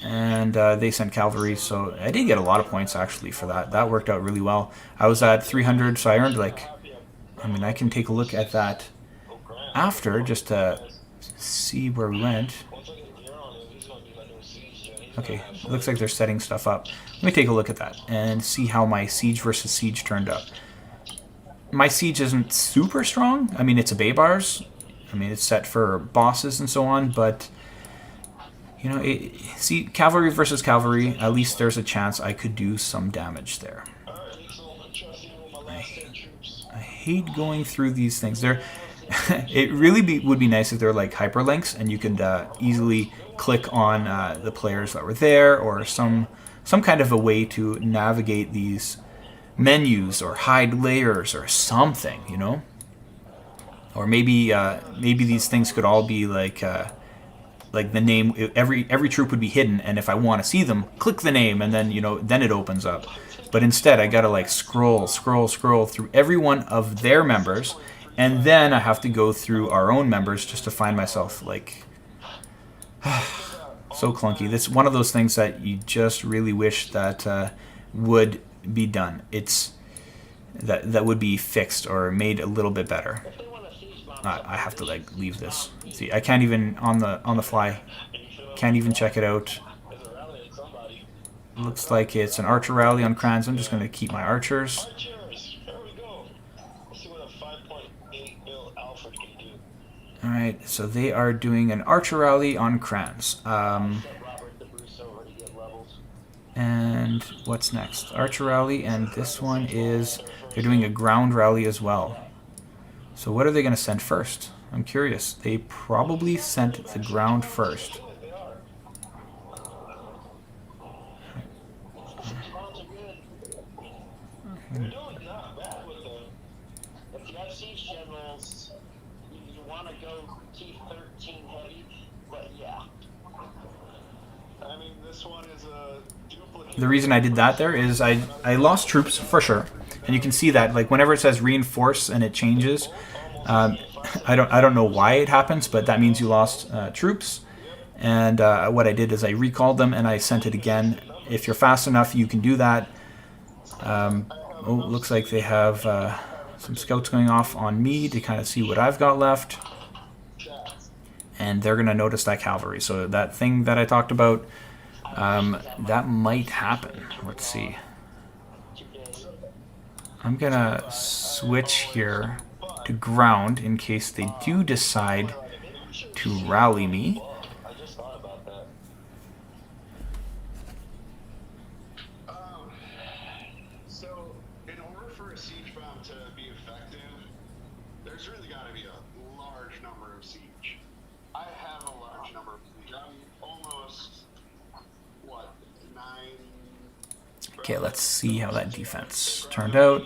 and they sent cavalry, so I did get a lot of points actually for that. That worked out really well. I was at 300, so I earned like, I mean, I can take a look at that after just to see where we went. Okay, looks like they're setting stuff up. Let me take a look at that and see how my siege versus siege turned out. My siege isn't super strong. I mean, it's a Baybars. I mean, it's set for bosses and so on, but you know, see, cavalry versus cavalry, at least there's a chance I could do some damage there. I hate going through these things. It really would be nice if there were like hyperlinks and you could easily click on the players that were there, or some kind of a way to navigate these menus or hide layers or something, you know? Or maybe these things could all be like the name. Every troop would be hidden, and if I want to see them, click the name, and then then it opens up. But instead, I gotta like scroll through every one of their members, and then I have to go through our own members just to find myself like so clunky. That's one of those things that you just really wish that would be done. It's that would be fixed or made a little bit better. I have to like leave this. See, I can't even on the fly. Can't even check it out. Looks like it's an archer rally on Kranz. I'm just going to keep my archers. Alright, so they are doing an archer rally on Kranz. And what's next? Archer rally, and this one is, they're doing a ground rally as well. So what are they going to send first? I'm curious. They probably sent the ground first. The reason I did that there is I lost troops for sure, and you can see that like whenever it says reinforce and it changes, I don't know why it happens, but that means you lost troops. And what I did is I recalled them and I sent it again. If you're fast enough, you can do that. Oh, looks like they have some scouts going off on me to kind of see what I've got left, and they're gonna notice that cavalry. So that thing that I talked about. That might happen. Let's see. I'm gonna switch here to ground in case they do decide to rally me. I just thought about that. So, in order for a siege bomb to be effective, there's really got to be a large number of siege. I have a large number of siege. I'm almost, what, 9... Okay, let's see how that defense turned out.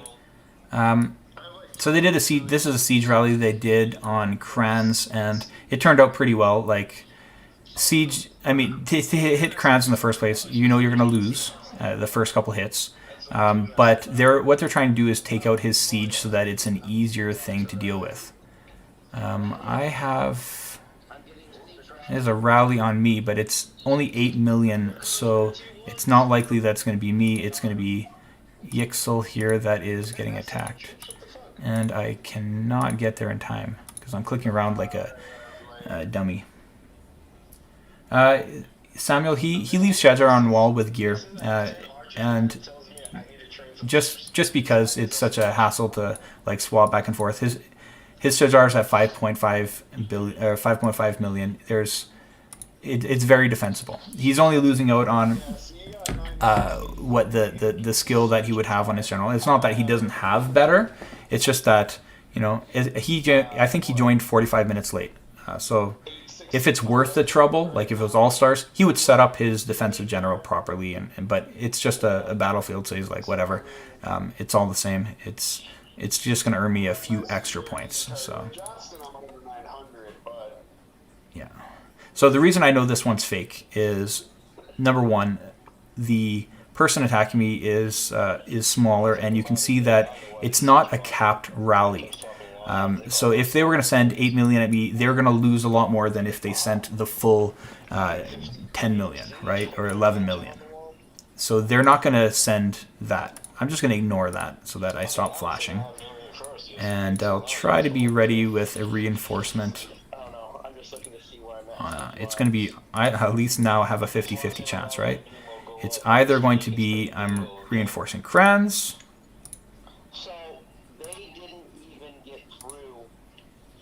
So they did a siege. This is a siege rally they did on Kranz, and it turned out pretty well. Like siege, I mean, to hit Kranz in the first place, you know you're going to lose the first couple hits. But what they're trying to do is take out his siege so that it's an easier thing to deal with. There's a rally on me, but it's only 8 million, so it's not likely that's going to be me. It's going to be Yixel here that is getting attacked. And I cannot get there in time because I'm clicking around like a dummy. Samuel, he leaves Shadjar on wall with gear, and just because it's such a hassle to like swap back and forth. His Shadjar is at 5.5 billion or 5.5 million. It's very defensible. He's only losing out on what the skill that he would have on his general. It's not that he doesn't have better. It's just that, you know, I think he joined 45 minutes late. So if it's worth the trouble, like if it was All-Stars, he would set up his defensive general properly. But it's just a battlefield, so he's like, whatever. It's all the same. It's just going to earn me a few extra points. So yeah. So the reason I know this one's fake is, number one, the person attacking me is smaller, and you can see that it's not a capped rally. So if they were going to send 8 million at me, they're going to lose a lot more than if they sent the full 10 million, right, or 11 million. So they're not going to send that. I'm just going to ignore that so that I stop flashing. And I'll try to be ready with a reinforcement. It's going to be, I at least now have a 50-50 chance, right? It's either going to be I'm reinforcing Kranz. So they didn't even get through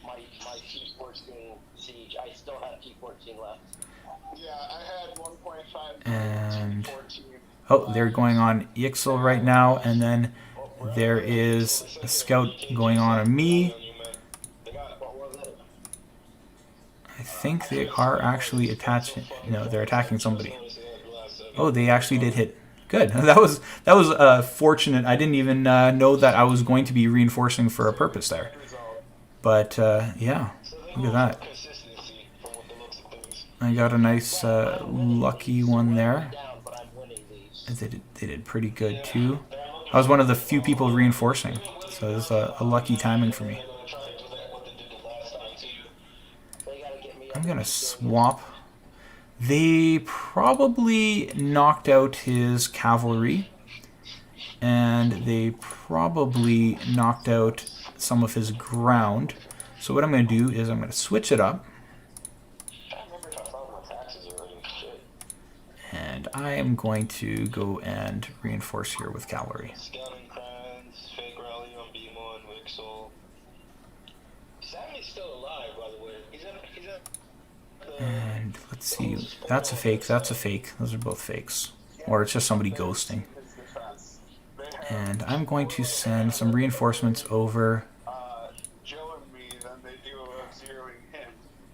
my T14 siege. I still had T14 left. Yeah, I had 1.5 and T14. Oh, they're going on Yixel right now, and then there is a scout going on me. I think they are actually attaching. No, they're attacking somebody. Oh, they actually did hit. Good. That was fortunate. I didn't even know that I was going to be reinforcing for a purpose there. But yeah, look at that. I got a nice lucky one there. They did pretty good too. I was one of the few people reinforcing, so it was a lucky timing for me. I'm gonna swap. They probably knocked out his cavalry, and they probably knocked out some of his ground. So what I'm going to do is I'm going to switch it up. And I am going to go and reinforce here with cavalry. And let's see, that's a fake, that's a fake. Those are both fakes. Or it's just somebody ghosting. And I'm going to send some reinforcements over.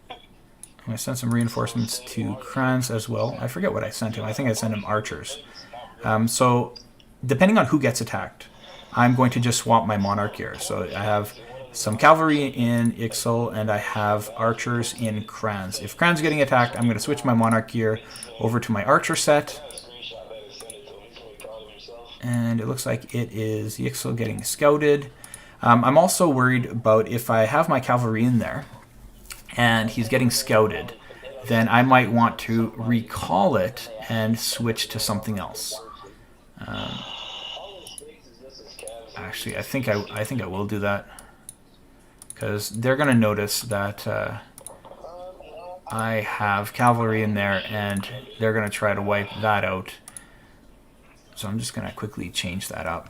I'm going to send some reinforcements to Kranz as well. I forget what I sent him. I think I sent him archers. So depending on who gets attacked, I'm going to just swap my monarch here. So I have some cavalry in Ixel, and I have archers in Kranz. If Kranz is getting attacked, I'm going to switch my monarch here over to my archer set. And it looks like it is Ixel getting scouted. I'm also worried about if I have my cavalry in there and he's getting scouted, then I might want to recall it and switch to something else. Actually, I think I will do that, because they're going to notice that I have cavalry in there, and they're going to try to wipe that out. So I'm just going to quickly change that up.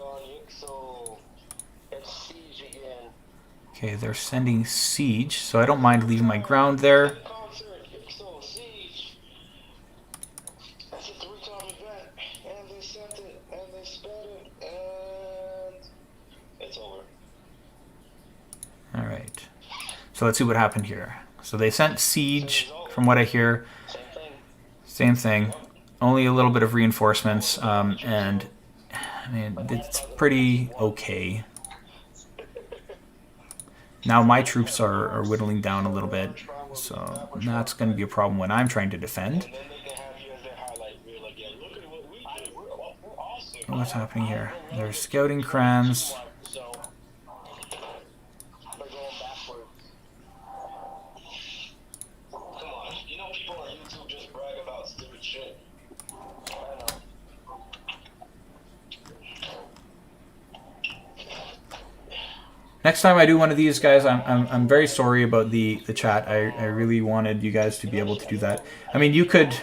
on Yixel. It's siege again. Okay, they're sending siege, so I don't mind leaving my ground there. Concert, Yixel, siege. That's a 3-time event, and they sent it, and they sped it, and it's over. Alright. So let's see what happened here. So they sent siege, from what I hear. Same thing. Same thing. Only a little bit of reinforcements, and I mean, it's pretty okay. Now my troops are whittling down a little bit, so that's going to be a problem when I'm trying to defend. And then they can have you as their highlight reel again. Look at what we did. We're awesome. What's happening here? They're scouting crans. So, they're going backwards. Come on. You know people on YouTube just brag about stupid shit. I know. Next time I do one of these, guys, I'm very sorry about the chat. I really wanted you guys to be able to do that. I mean, you could.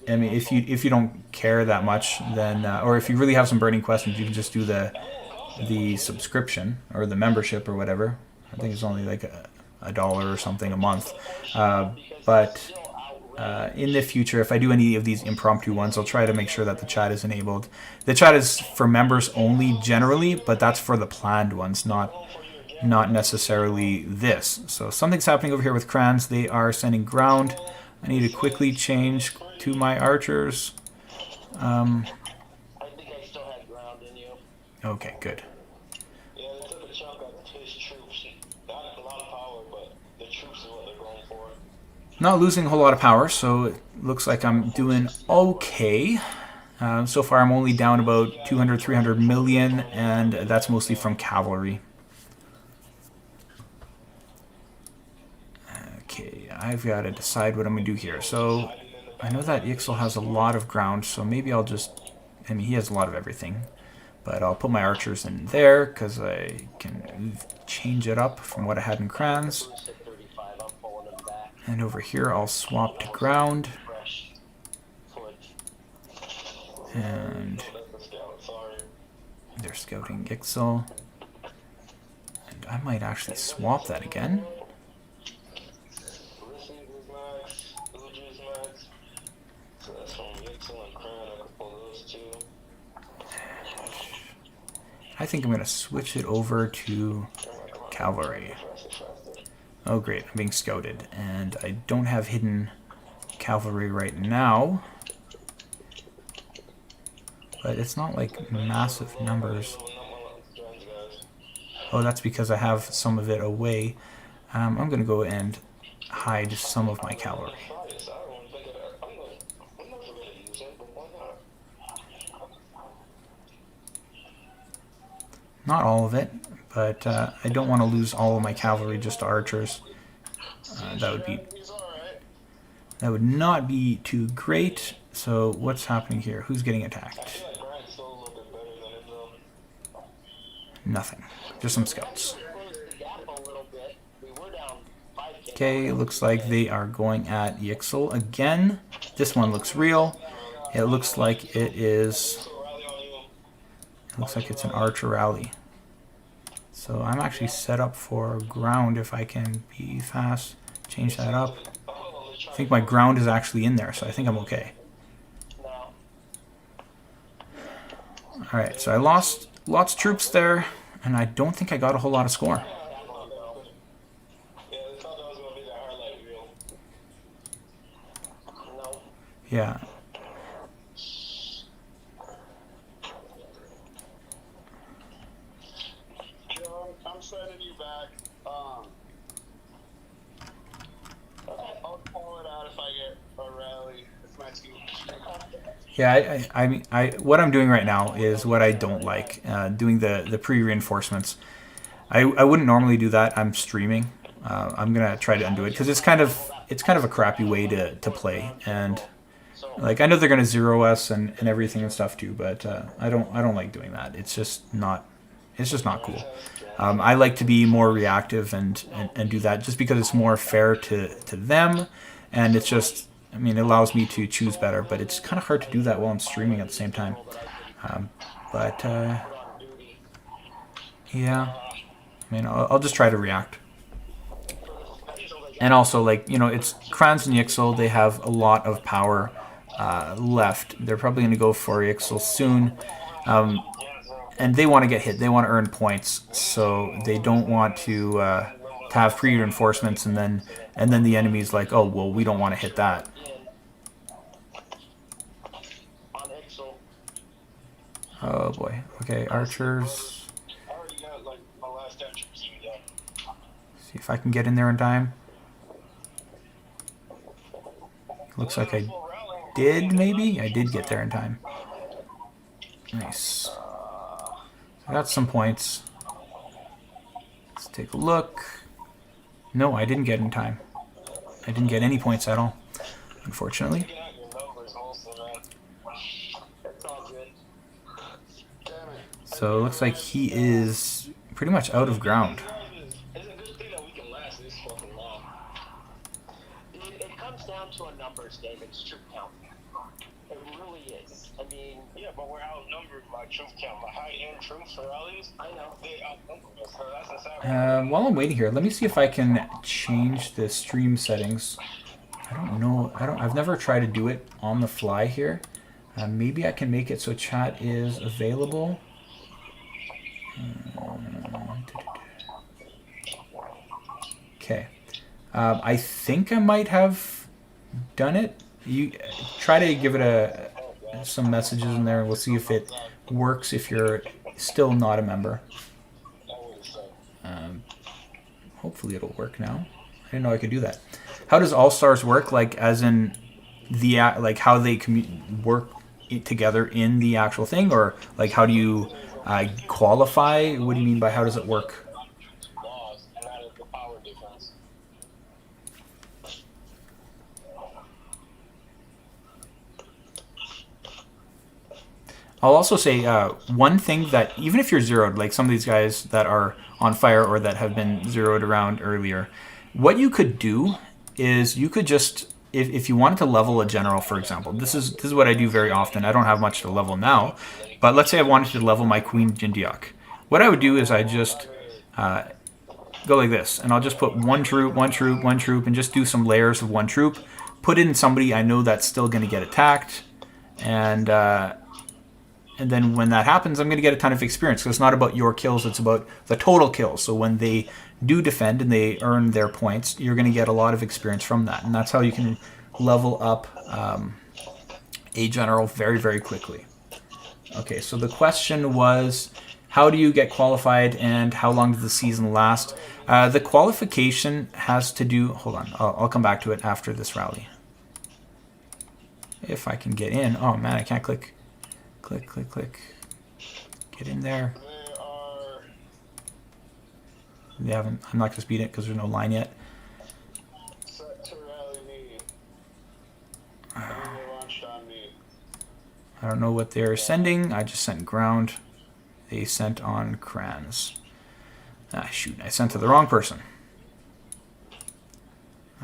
I mean, if you don't care that much, then or if you really have some burning questions, you can just do the subscription or the membership or whatever. I think it's only like $1 or something a month. But in the future, if I do any of these impromptu ones, I'll try to make sure that the chat is enabled. The chat is for members only generally, but that's for the planned ones, not necessarily this. So something's happening over here with crans. They are sending ground. I need to quickly change to my archers. I think I still had ground in you. Okay, good. Yeah, they took a chunk out of his troops. Not a lot of power, but the troops is what they're going for. Not losing a whole lot of power, so it looks like I'm doing okay. So far I'm only down about 200, 300 million, and that's mostly from cavalry. Okay, I've got to decide what I'm going to do here. So I know that Ixel has a lot of ground, so maybe I'll just... I mean, he has a lot of everything. But I'll put my archers in there, because I can change it up from what I had in crans. And over here I'll swap to ground. And they're scouting Ixel. And I might actually swap that again. I think I'm going to switch it over to cavalry. Oh great, I'm being scouted, and I don't have hidden cavalry right now. But it's not like massive numbers. Oh, that's because I have some of it away. I'm going to go and hide some of my cavalry. Not all of it, but I don't want to lose all of my cavalry just to archers. That would not be too great. So what's happening here? Who's getting attacked? Nothing. Just some scouts. Okay, looks like they are going at Yixel again. This one looks real. It looks like it is... It looks like it's an archer rally. So I'm actually set up for ground if I can be fast. Change that up. I think my ground is actually in there, so I think I'm okay. Alright, so I lost lots of troops there, and I don't think I got a whole lot of score. Yeah. I'm sending you back. I'll call it out if I get a rally. If my team. Yeah, I mean, what I'm doing right now is what I don't like, doing the pre-reinforcements. I wouldn't normally do that. I'm streaming. I'm gonna try to undo it because it's kind of a crappy way to play, and like I know they're gonna zero us and everything and stuff too, but I don't like doing that. It's just not cool. I like to be more reactive and do that just because it's more fair to them, and it's just, I mean, it allows me to choose better, but it's kind of hard to do that while I'm streaming at the same time. But Yeah. I mean, I'll just try to react. For the special, they And also, like, you know, it's Kranz and Yixel. They have a lot of power left. They're probably going to go for Yixel soon. And they want to get hit. They want to earn points. So they don't want to have pre-reinforcements and then the enemy's like, oh, well, we don't want to hit that. in on Ixel. Oh, boy. Okay, archers. I already got like my last archer queued up. See if I can get in there in time. Looks like I did, maybe? I did get there in time. Nice. I got some points. Let's take a look. No, I didn't get in time. I didn't get any points at all, unfortunately. Get out your numbers also, man. It's all good. Damn it. So it looks like he is pretty much out of ground. It's a good thing that we can last this fucking long. It comes down to a numbers game. It's troop count. It really is. I mean, yeah, but we're outnumbered by troop count. My high-end troops for rallies, I know they outnumber us. So that's a sad. While I'm waiting here, let me see if I can change the stream settings. I don't know. I've never tried to do it on the fly here. Maybe I can make it so chat is available. Okay. I think I might have done it. You try to give it some messages in there, and we'll see if it works if you're still not a member. Hopefully it'll work now. I didn't know I could do that. How does All Stars work? Like, as in the like how they work together in the actual thing, or like how do you qualify? What do you mean by how does it work? Laws, and that is the power difference. I'll also say one thing that even if you're zeroed, like some of these guys that are on fire or that have been zeroed around earlier, what you could do is you could just, if you wanted to level a general, for example, this is what I do very often. I don't have much to level now, but let's say I wanted to level my Queen Jindiok. What I would do is I just go like this, and I'll just put one troop, one troop, one troop, and just do some layers of one troop. Put in somebody I know that's still going to get attacked, and then when that happens, I'm going to get a ton of experience. So it's not about your kills, it's about the total kills. So when they do defend and they earn their points, you're going to get a lot of experience from that. And that's how you can level up a general very, very quickly. Okay, so the question was, how do you get qualified and how long does the season last? The qualification has to do... Hold on, I'll come back to it after this rally. If I can get in. Oh, man, I can't click. Click, click, click. Get in there. They haven't. I'm not going to speed it because there's no line yet. Set to rally me. They launched on me. I don't know what they're sending. I just sent ground. They sent on Kranz. Ah, shoot. I sent to the wrong person.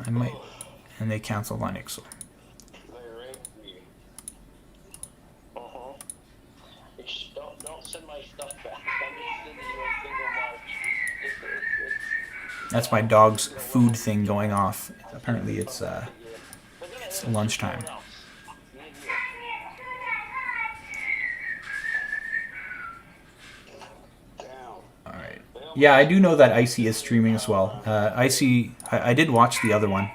I might. And they canceled on Ixel. They raped me. Don't send my stuff back. I'm just sending you a single march. That's my dog's food thing going off. Apparently it's lunchtime. Damn. Alright. Yeah, I do know that Icy is streaming as well. Icy, I did watch the other one.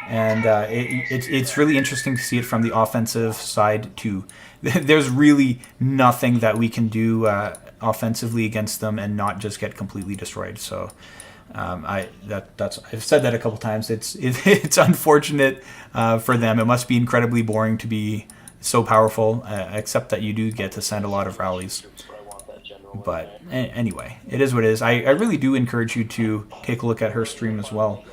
And it's really interesting to see it from the offensive side too. There's really nothing that we can do offensively against them and not just get completely destroyed. So I've said that a couple times. It's unfortunate for them. It must be incredibly boring to be so powerful, except that you do get to send a lot of rallies. But anyway, it is what it is. I really do encourage you to take a look at her stream as well.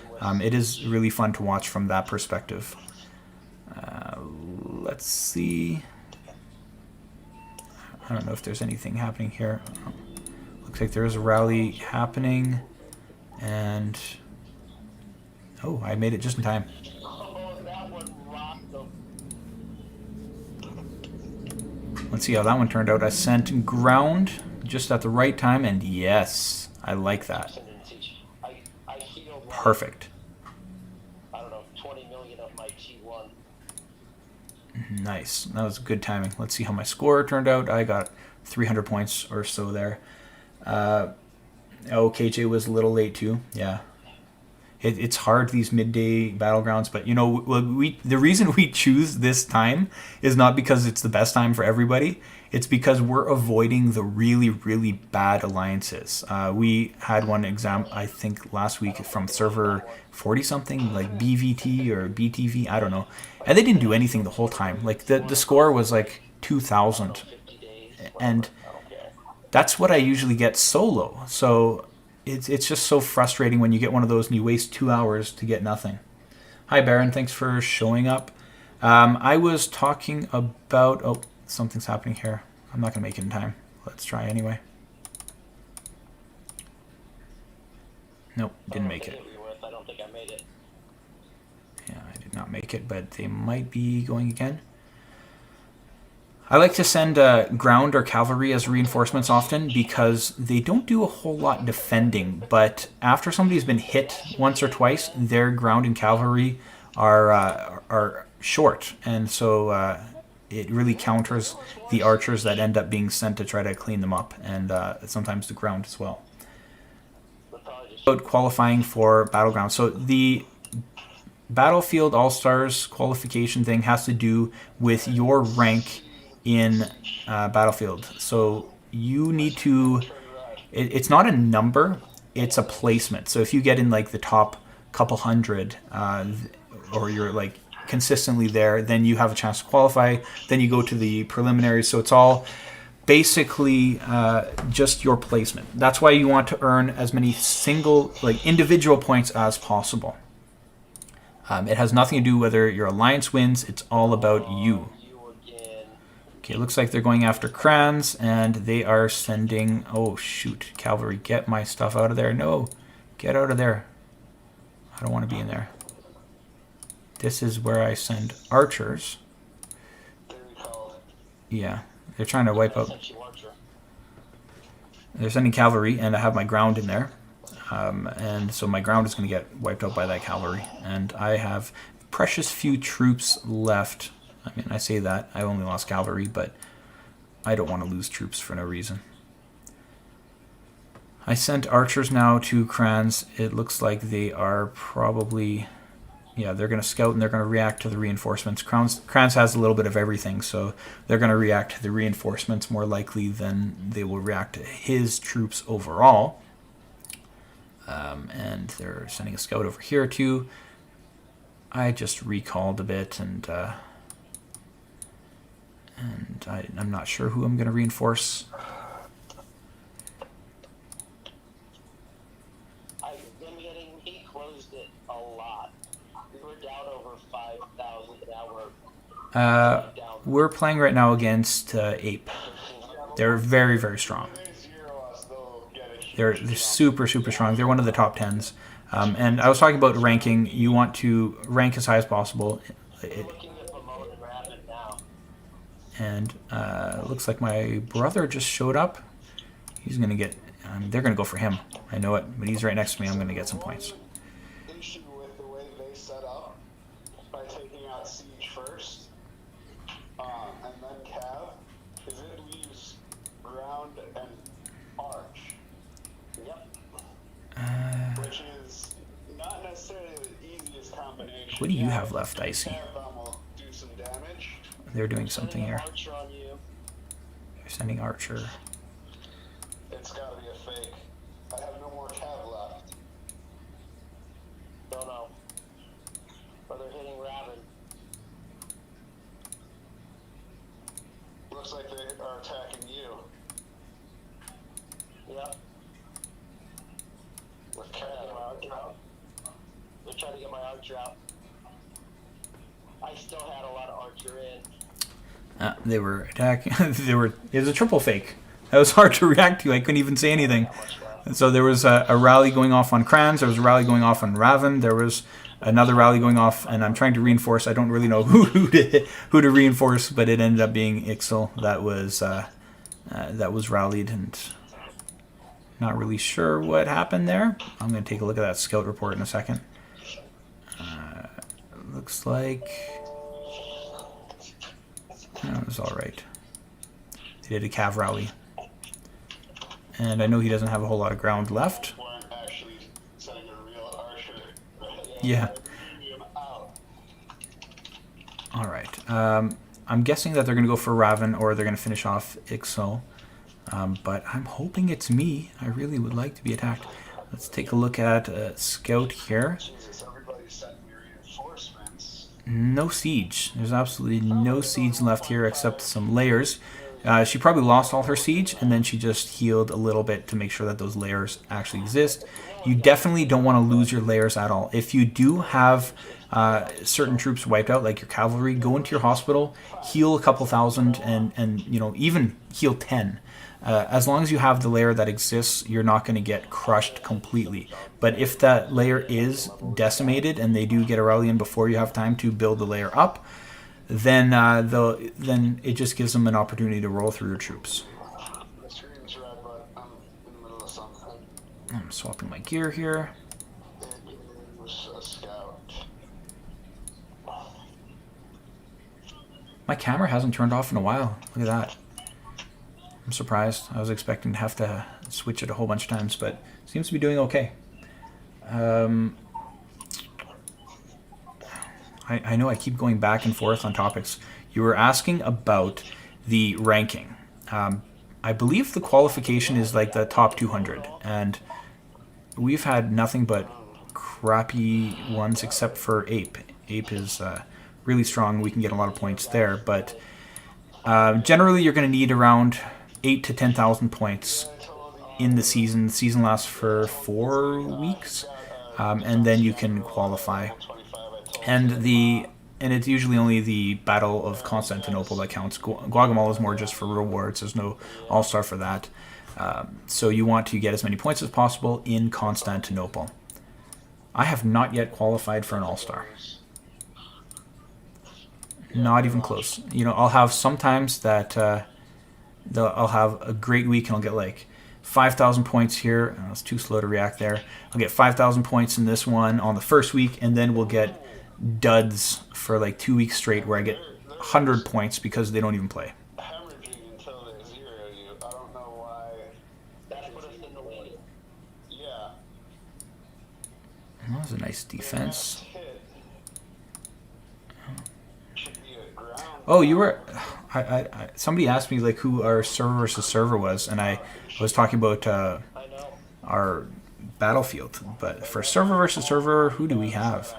It is really fun to watch from that perspective. Let's see. I don't know if there's anything happening here. Looks like there is a rally happening. And... oh, I made it just in time. Let's see how that one turned out. I sent ground. just at the right time, and yes, I like that. Send in siege. I healed like, Perfect. I don't know, 20 million of my T1. Nice. That was good timing. Let's see how my score turned out. I got 300 points or so there. KJ was a little late too. Yeah. It's hard, these midday battlegrounds, but you know, the reason we choose this time is not because it's the best time for everybody. It's because we're avoiding the really, really bad alliances. We had one exam, I think, last week from server 40-something, like BVT or BTV, I don't know. And they didn't do anything the whole time. Like, the score was like 2,000. And that's what I usually get solo. So it's just so frustrating when you get one of those and you waste 2 hours to get nothing. Hi, Baron. Thanks for showing up. I was talking about... Oh, something's happening here. I'm not going to make it in time. Let's try anyway. Nope, didn't make it. I don't think I made it. Yeah, I did not make it, but they might be going again. I like to send ground or cavalry as reinforcements often because they don't do a whole lot defending, but after somebody's been hit once or twice, their ground and cavalry are short, and so it really counters the archers that end up being sent to try to clean them up, and sometimes the ground as well. About qualifying for Battleground. So the Battlefield All-Stars qualification thing has to do with your rank in Battlefield. So you need to... It's not a number, it's a placement. So if you get in like the top couple hundred, or you're like consistently there, then you have a chance to qualify. Then you go to the preliminaries. So it's all basically just your placement. That's why you want to earn as many individual points as possible. It has nothing to do whether your alliance wins. It's all about you. Okay, it looks like they're going after Crans, and they are sending... Oh, shoot. Cavalry, get my stuff out of there. No, get out of there. I don't want to be in there. This is where I send archers. Yeah, they're trying to wipe out... They're sending cavalry, and I have my ground in there. And so my ground is going to get wiped out by that cavalry. And I have precious few troops left. I mean, I say that. I only lost cavalry, but I don't want to lose troops for no reason. I sent archers now to Crans. It looks like they are probably... Yeah, they're going to scout and they're going to react to the reinforcements. Crans has a little bit of everything, so they're going to react to the reinforcements more likely than they will react to his troops overall. And they're sending a scout over here too. I just recalled a bit, and I'm not sure who I'm going to reinforce. I've been getting... He closed it a lot. We were down over 5,000 now. We're playing right now against APE. They're very, very strong. They're super, super strong. They're one of the top 10s. And I was talking about ranking. You want to rank as high as possible. And it looks like my brother just showed up. He's going to get... they're going to go for him. I know it, but he's right next to me. I'm going to get some points. Issue with the way they set up by taking out siege first, and then cav, is it leaves ground and arch. Yep. Which is not necessarily the easiest combination. What do you have left, Icy? Cav will do some damage. They're doing something here. Archer on you. They're sending archer. It's gotta be a fake. I have no more cav left. Don't know. Or they're hitting Raven. Looks like they are attacking you. Yep. With Trying to get my cav. archer out. They're trying to get my archer out. I still had a lot of archer in. They were attacking. It was a triple fake. That was hard to react to. I couldn't even say anything. And so there was a rally going off on Crans. There was a rally going off on Raven. There was another rally going off, and I'm trying to reinforce. I don't really know who to reinforce, but it ended up being Ixel. That was that was rallied, and not really sure what happened there. I'm going to take a look at that scout report in a second. Looks like it was all right. They did a cav rally. And I know he doesn't have a whole lot of ground left. Yeah. All right. I'm guessing that they're going to go for Raven, or they're going to finish off Ixo. But I'm hoping it's me. I really would like to be attacked. Let's take a look at Scout here. No siege. There's absolutely no siege left here except some layers. She probably lost all her siege, and then she just healed a little bit to make sure that those layers actually exist. You definitely don't want to lose your layers at all. If you do have certain troops wiped out, like your cavalry, go into your hospital, heal a couple thousand, and you know, even heal 10. As long as you have the layer that exists, you're not going to get crushed completely. But if that layer is decimated and they do get a rally in before you have time to build the layer up, then then it just gives them an opportunity to roll through your troops. I'm swapping my gear here. My camera hasn't turned off in a while. Look at that. I'm surprised. I was expecting to have to switch it a whole bunch of times, but it seems to be doing okay. I know I keep going back and forth on topics. You were asking about the ranking. I believe the qualification is like the top 200, and we've had nothing but crappy ones except for APE. APE is really strong. We can get a lot of points there, but generally you're going to need around 8 to 10,000 points in the season. The season lasts for 4 weeks, and then you can qualify. And it's usually only the Battle of Constantinople that counts. Gaugamela is more just for rewards. There's no all-star for that. So you want to get as many points as possible in Constantinople. I have not yet qualified for an all-star. Not even close. You know, I'll have sometimes that I'll have a great week and I'll get like 5,000 points here. Oh, it's too slow to react there. I'll get 5,000 points in this one on the first week, and then we'll get duds for like 2 weeks straight where I get 100 points because they don't even play. That was a nice defense. Oh, you were... somebody asked me like who our server versus server was, and I was talking about our battlefield. But for server versus server, who do we have?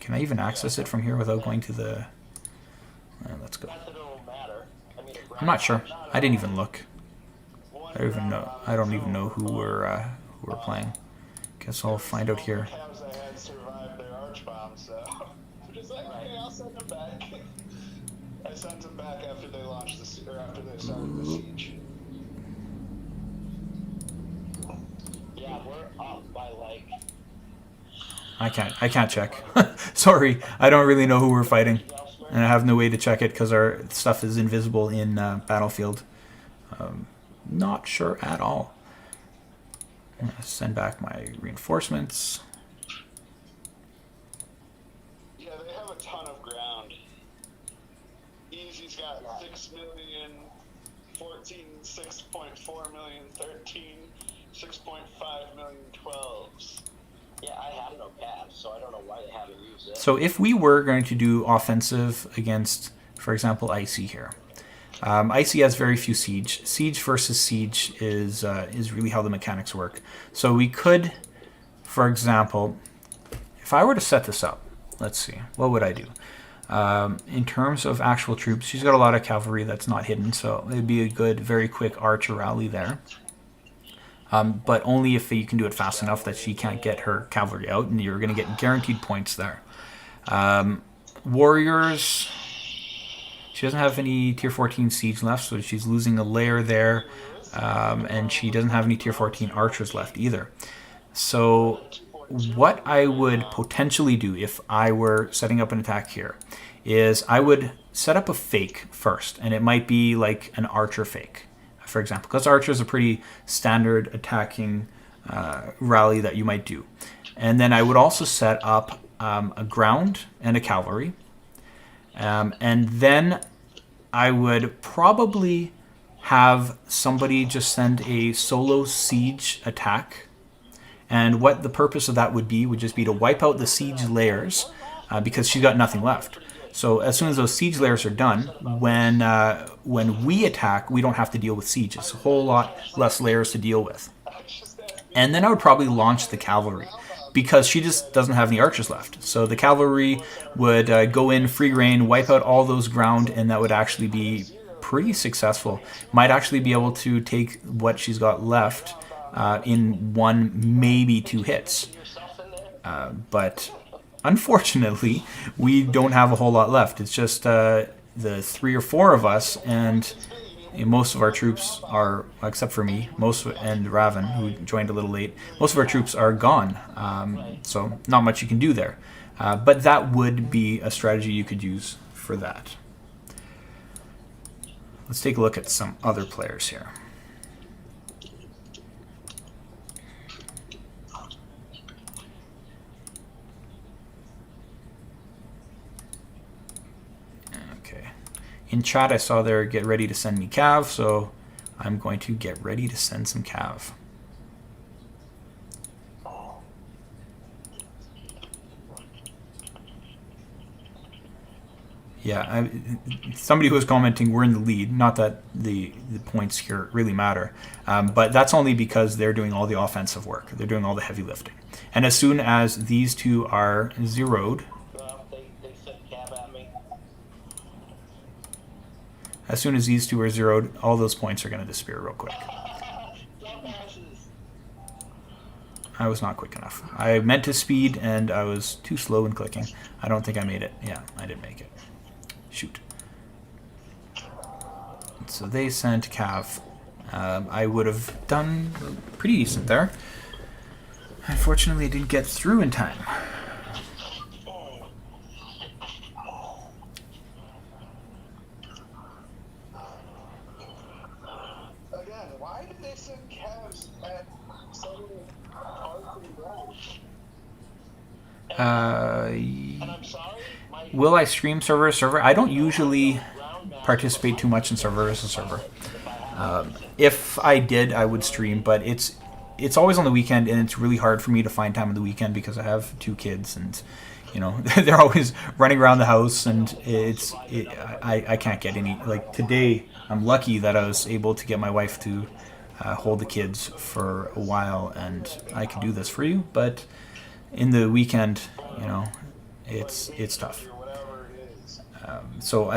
Can I even access it from here without going to the... let's go. I'm not sure. I didn't even look. I don't even know who we're playing. Guess I'll find out here. I sent them back after they launched after they started the siege. Yeah, we're up by like... I can't check. Sorry, I don't really know who we're fighting, and I have no way to check it because our stuff is invisible in Battlefield. Not sure at all. I'm gonna send back my reinforcements. Yeah, they have a ton of ground. Easy's got 6 million, 14, 6.4 million, 13, 6.5 million, 12s. Yeah, I have no cabs, so I don't know why they haven't used it. So if we were going to do offensive against, for example, Icy here, Icy has very few siege. Siege versus siege is really how the mechanics work. So we could, for example, if I were to set this up, let's see, what would I do? In terms of actual troops, she's got a lot of cavalry that's not hidden, so it'd be a good, very quick archer rally there. But only if you can do it fast enough that she can't get her cavalry out, and you're going to get guaranteed points there. Warriors, she doesn't have any tier 14 siege left, so she's losing a layer there, and she doesn't have any tier 14 archers left either. So what I would potentially do if I were setting up an attack here is I would set up a fake first, and it might be like an archer fake, for example, because archer is a pretty standard attacking rally that you might do. And then I would also set up a ground and a cavalry, and then I would probably have somebody just send a solo siege attack. And what the purpose of that would just be to wipe out the siege layers, because she's got nothing left. So as soon as those siege layers are done, when we attack, we don't have to deal with siege. It's a whole lot less layers to deal with. And then I would probably launch the cavalry, because she just doesn't have any archers left. So the cavalry would go in free rein, wipe out all those ground, and that would actually be pretty successful. Might actually be able to take what she's got left in 1, maybe 2 hits. But unfortunately, we don't have a whole lot left. It's just the 3 or 4 of us, and most of our troops are, except for me, and Raven, who joined a little late, most of our troops are gone. So not much you can do there. But that would be a strategy you could use for that. Let's take a look at some other players here. Okay. In chat, I saw there, get ready to send me cav, so I'm going to get ready to send some cav. Yeah, somebody who was commenting, we're in the lead. Not that the points here really matter, but that's only because they're doing all the offensive work. They're doing all the heavy lifting. And as soon as these two are zeroed, as soon as these two are zeroed, all those points are going to disappear real quick. I was not quick enough. I meant to speed, and I was too slow in clicking. I don't think I made it. Yeah, I did make it. Shoot. So they sent cav. I would have done pretty decent there. Unfortunately, I didn't get through in time. Again, why did they send calves at so hard to ground? And I'm sorry, Will I stream server to server? I don't usually participate too much in server as a server. If I did, I would stream, but it's always on the weekend, and it's really hard for me to find time on the weekend because I have 2 kids, and you know they're always running around the house, and I can't get any. Like today, I'm lucky that I was able to get my wife to hold the kids for a while, and I could do this for you. But in the weekend, you know, it's tough. So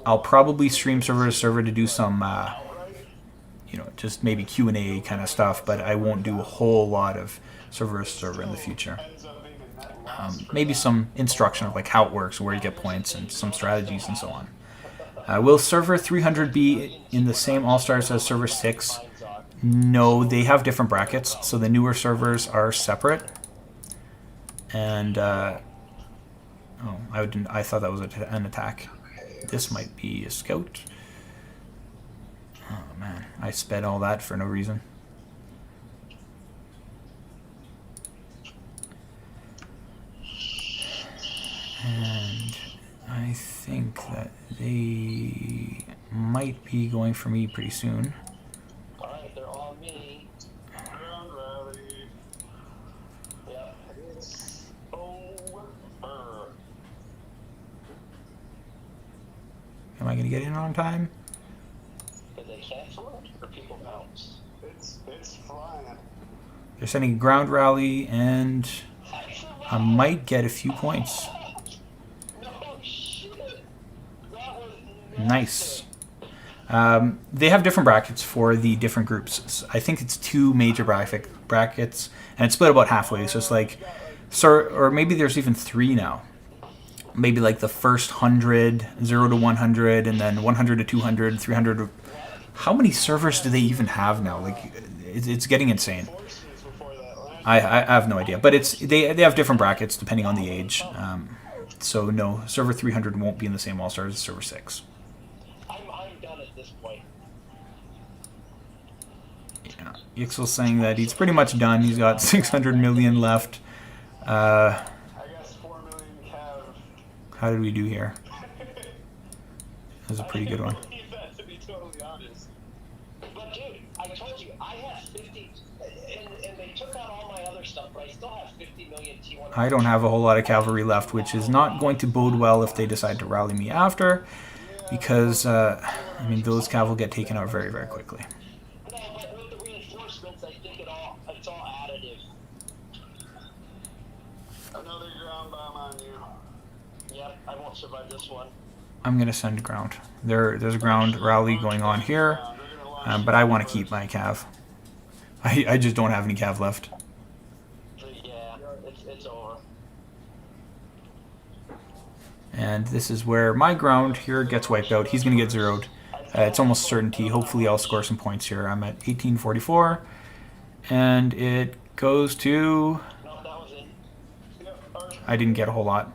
I'll probably stream server to server to do some, you know, just maybe Q&A kind of stuff, but I won't do a whole lot of server to server in the future. Maybe some instruction of like how it works, where you get points, and some strategies and so on. Will server 300 be in the same All-Stars as server 6? No, they have different brackets, so the newer servers are separate. And oh, I thought that was an attack. This might be a scout. Oh man, I sped all that for no reason. And I think that they might be going for me pretty soon. alright, they're on me. Ground rally. Yeah. It's Over. Am I going to get in on time? Did they cancel it, or people bounce? it's flying. They're sending a ground rally, and I might get a few points. No shit. That was Nice. They have different brackets for the different groups. I think it's 2 major brackets, and it's split about halfway. So it's like, or maybe there's even 3 now. Maybe like the first 100, 0 to 100, and then 100 to 200, 300 to... How many servers do they even have now? Like, it's getting insane. I have no idea, but they have different brackets depending on the age. So no, server 300 won't be in the same all-stars as server 6. I'm done at this point. Yeah. Ixel's saying that he's pretty much done. He's got 600 million left. I guess 4 million Cav. How did we do here? That was a pretty good one. I believe that, to be totally honest. But dude, I told you, I have 50, and they took out all my other stuff, but I still have 50 million T1. I don't have a whole lot of cavalry left, which is not going to bode well if they decide to rally me after, because, I mean, those cav will get taken out very, very quickly. No, but with the reinforcements, I think it's all additive. Another ground bomb on you. Yep, I won't survive this one. I'm going to send ground. There's a ground rally going on here, but I want to keep my cav. I just don't have any cav left. Yeah, it's over. And this is where my ground here gets wiped out. He's going to get zeroed. It's almost certainty. Hopefully I'll score some points here. I'm at 1844. And it goes to... No, that was it. I didn't get a whole lot.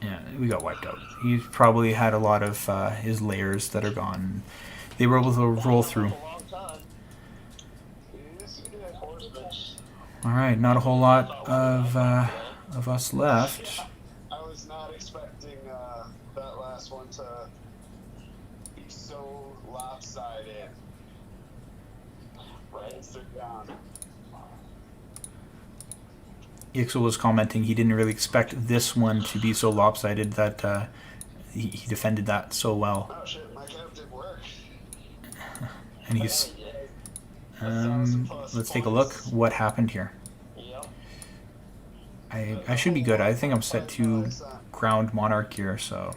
Yeah, we got wiped out. He probably had a lot of his layers that are gone. They were able to roll through. Alright, not a whole lot of us left. I was not expecting that last one to be so lopsided. Right, down. Ixel was commenting he didn't really expect this one to be so lopsided that he defended that so well. Oh shit, my cap did work. And he's... let's take a look. What happened here? Yep. I should be good. I think I'm set to ground monarch here, so...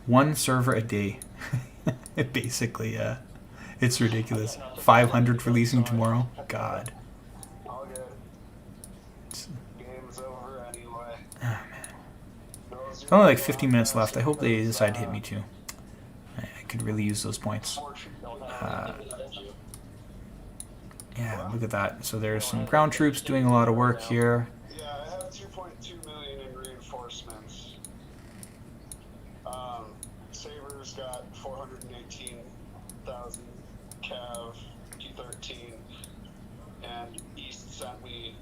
One server a day. Basically, it's ridiculous. 500 releasing tomorrow? God. All good. Game's over anyway. Oh, man. There's only like 15 minutes left. I hope they decide to hit me too. I could really use those points. Yeah, look at that. So there's some ground troops doing a lot of work here. Yeah, I have 2.2 million in reinforcements. Sabres got 418,000 cav, T13, and East sent me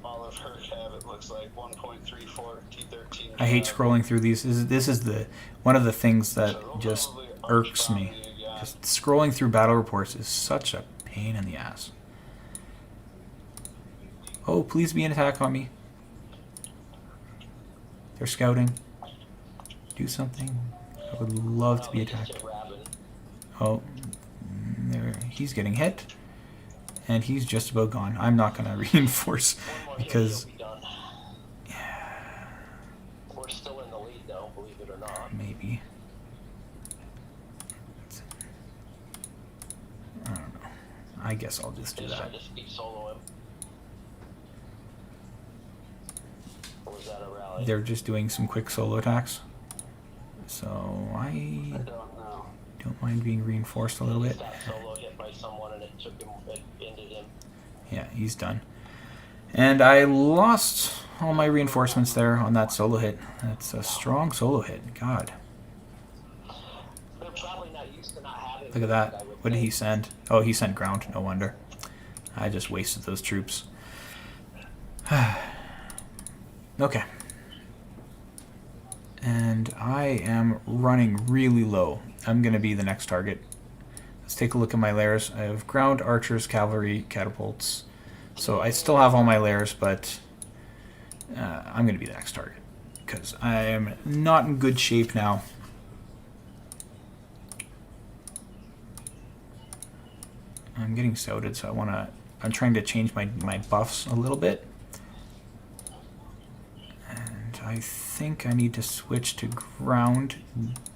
all of her cav. It looks like 1.34 T13. I hate scrolling through these. This is the one of the things that just irks me. Just scrolling through battle reports is such a pain in the ass. Oh, please be an attack on me. They're scouting. Do something. I would love to be attacked. Oh, there, he's getting hit. And he's just about gone. I'm not going to reinforce because... We're still in the lead though, believe it or not. Maybe. I don't know. I guess I'll just do Just that. try to speed solo him. Or was that a rally? They're just doing some quick solo attacks. So I I don't know. don't mind being reinforced a little bit. That solo hit by someone and it took him, it ended him. Yeah, he's done. And I lost all my reinforcements there on that solo hit. That's a strong solo hit. God. They're probably not used to not having. Look at that. What did he send? Oh, he sent ground. No wonder. I just wasted those troops. Okay. And I am running really low. I'm going to be the next target. Let's take a look at my layers. I have ground, archers, cavalry, catapults. So I still have all my layers, but I'm going to be the next target because I am not in good shape now. I'm getting scouted, so I'm trying to change my buffs a little bit. And I think I need to switch to ground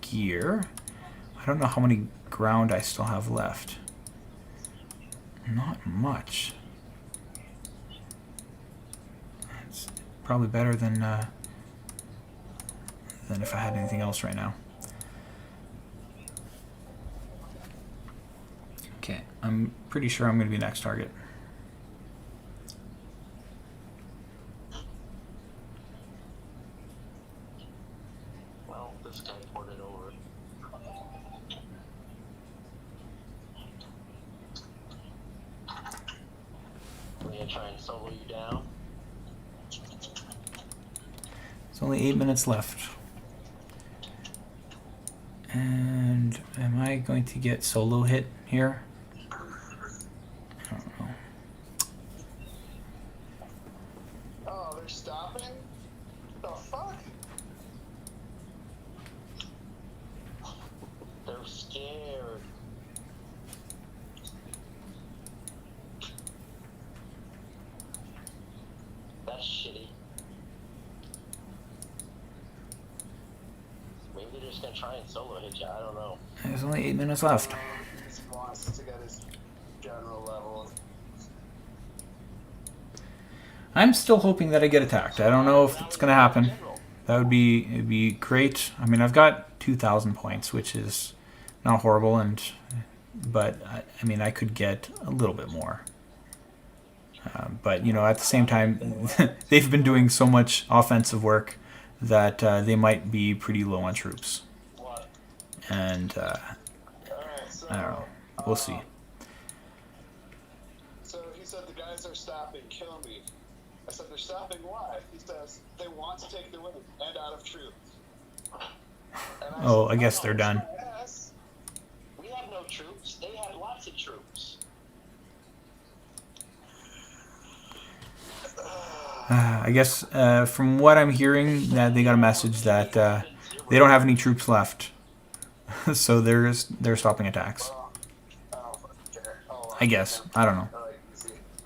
gear. I don't know how many ground I still have left. Not much. It's probably better than if I had anything else right now. Okay, I'm pretty sure I'm going to be next target. over. We're gonna try and solo you down. It's only 8 minutes left. And am I going to get solo hit here? I don't know. Oh, they're stopping? The fuck? They're scared. That's shitty. Maybe they're just gonna try and solo hit you. I don't know. There's only 8 minutes left. He just wants to get his general level. I'm still hoping that I get attacked. I don't know if it's going to happen. That would be, it'd be great. I mean, I've got 2,000 points, which is not horrible, but I mean, I could get a little bit more. But you know, at the same time, they've been doing so much offensive work that they might be pretty low on troops. And I don't know. We'll see. So he said the guys are stopping, kill me. I said they're stopping why? He says they want to take the win and out of troops. Oh, I guess they're done. Yes. We have no troops. They have lots of troops. I guess from what I'm hearing, that they got a message that they don't have any troops left, so they're stopping attacks. I guess, I don't know.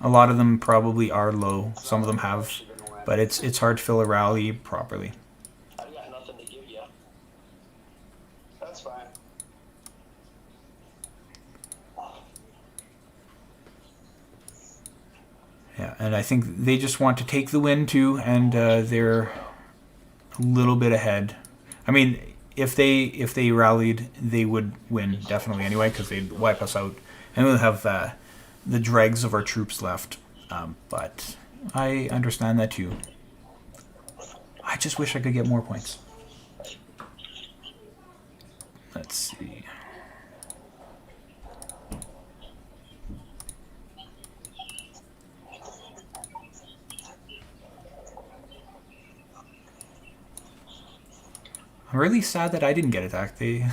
A lot of them probably are low. Some of them have, but it's hard to fill a rally properly. I got nothing to give you. That's fine. Yeah, and I think they just want to take the win too, and they're a little bit ahead. I mean, if they rallied, they would win definitely anyway, because they'd wipe us out, and we'll have the dregs of our troops left. But I understand that too. I just wish I could get more points. Let's see. I'm really sad that I didn't get attacked. They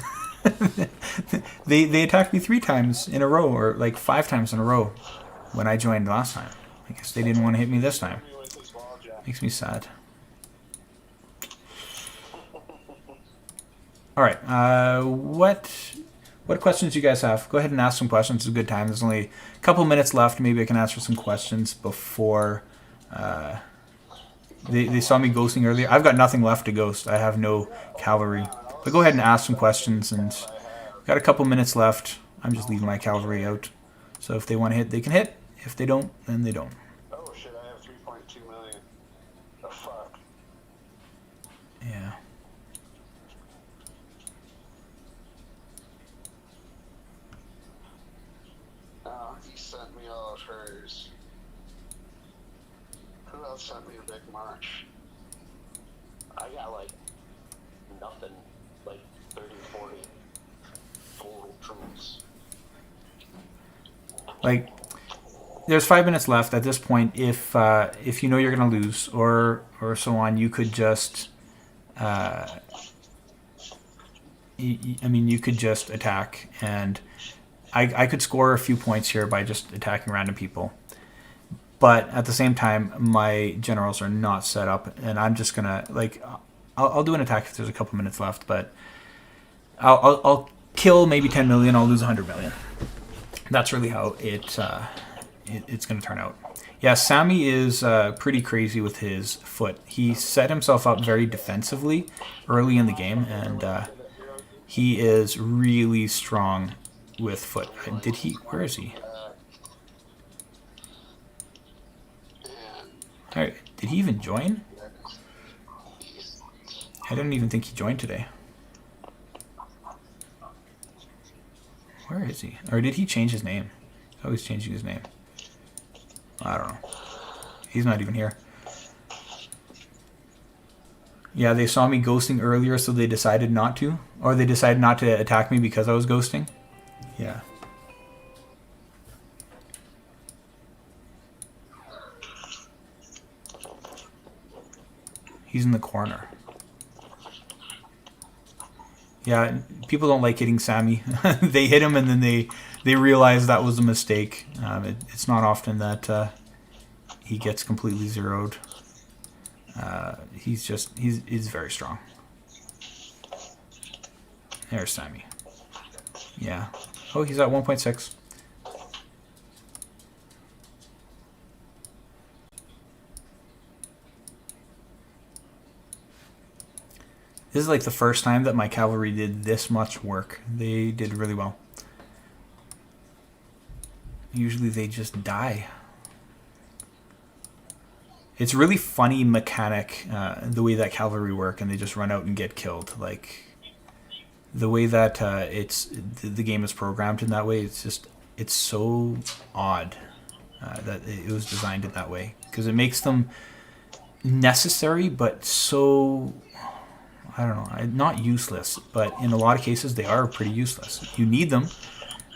they attacked me 3 times in a row, or like 5 times in a row when I joined last time. I guess they didn't want to hit me this time. Makes me sad. All right. What questions do you guys have? Go ahead and ask some questions. It's a good time. There's only a couple minutes left. Maybe I can answer some questions before they saw me ghosting earlier. I've got nothing left to ghost. I have no cavalry. But go ahead and ask some questions. And got a couple minutes left. I'm just leaving my cavalry out. So if they want to hit, they can hit. If they don't, then they don't. Oh shit, I have 3.2 million. The fuck? Yeah. Oh, he sent me all of hers. Who else sent me a big march? I got like nothing, like 30, 40 total troops. Like, there's 5 minutes left at this point. If you know you're gonna lose or so on, you could just I mean, you could just attack, and I could score a few points here by just attacking random people. But at the same time, my generals are not set up, and I'm just gonna, like, I'll do an attack if there's a couple minutes left, but I'll kill maybe 10 million. I'll lose 100 million. That's really how it's going to turn out. Yeah, Sammy is pretty crazy with his foot. He set himself up very defensively early in the game, and he is really strong with foot. Did he? Where is he? All right. Did he even join? I didn't even think he joined today. Where is he? Or did he change his name? Oh, he's changing his name. I don't know. He's not even here. Yeah, they saw me ghosting earlier, so they decided not to. Or they decided not to attack me because I was ghosting. Yeah. He's in the corner. Yeah, people don't like hitting Sammy. They hit him and then they realize that was a mistake. It's not often that he gets completely zeroed. He's very strong. There's Sammy. Yeah. Oh, he's at 1.6. This is like the first time that my cavalry did this much work. They did really well. Usually they just die. It's really funny mechanic, the way that cavalry work, and they just run out and get killed. Like the way that the game is programmed in that way, it's so odd that it was designed in that way, because it makes them necessary, but so, I don't know, not useless, but in a lot of cases they are pretty useless. You need them,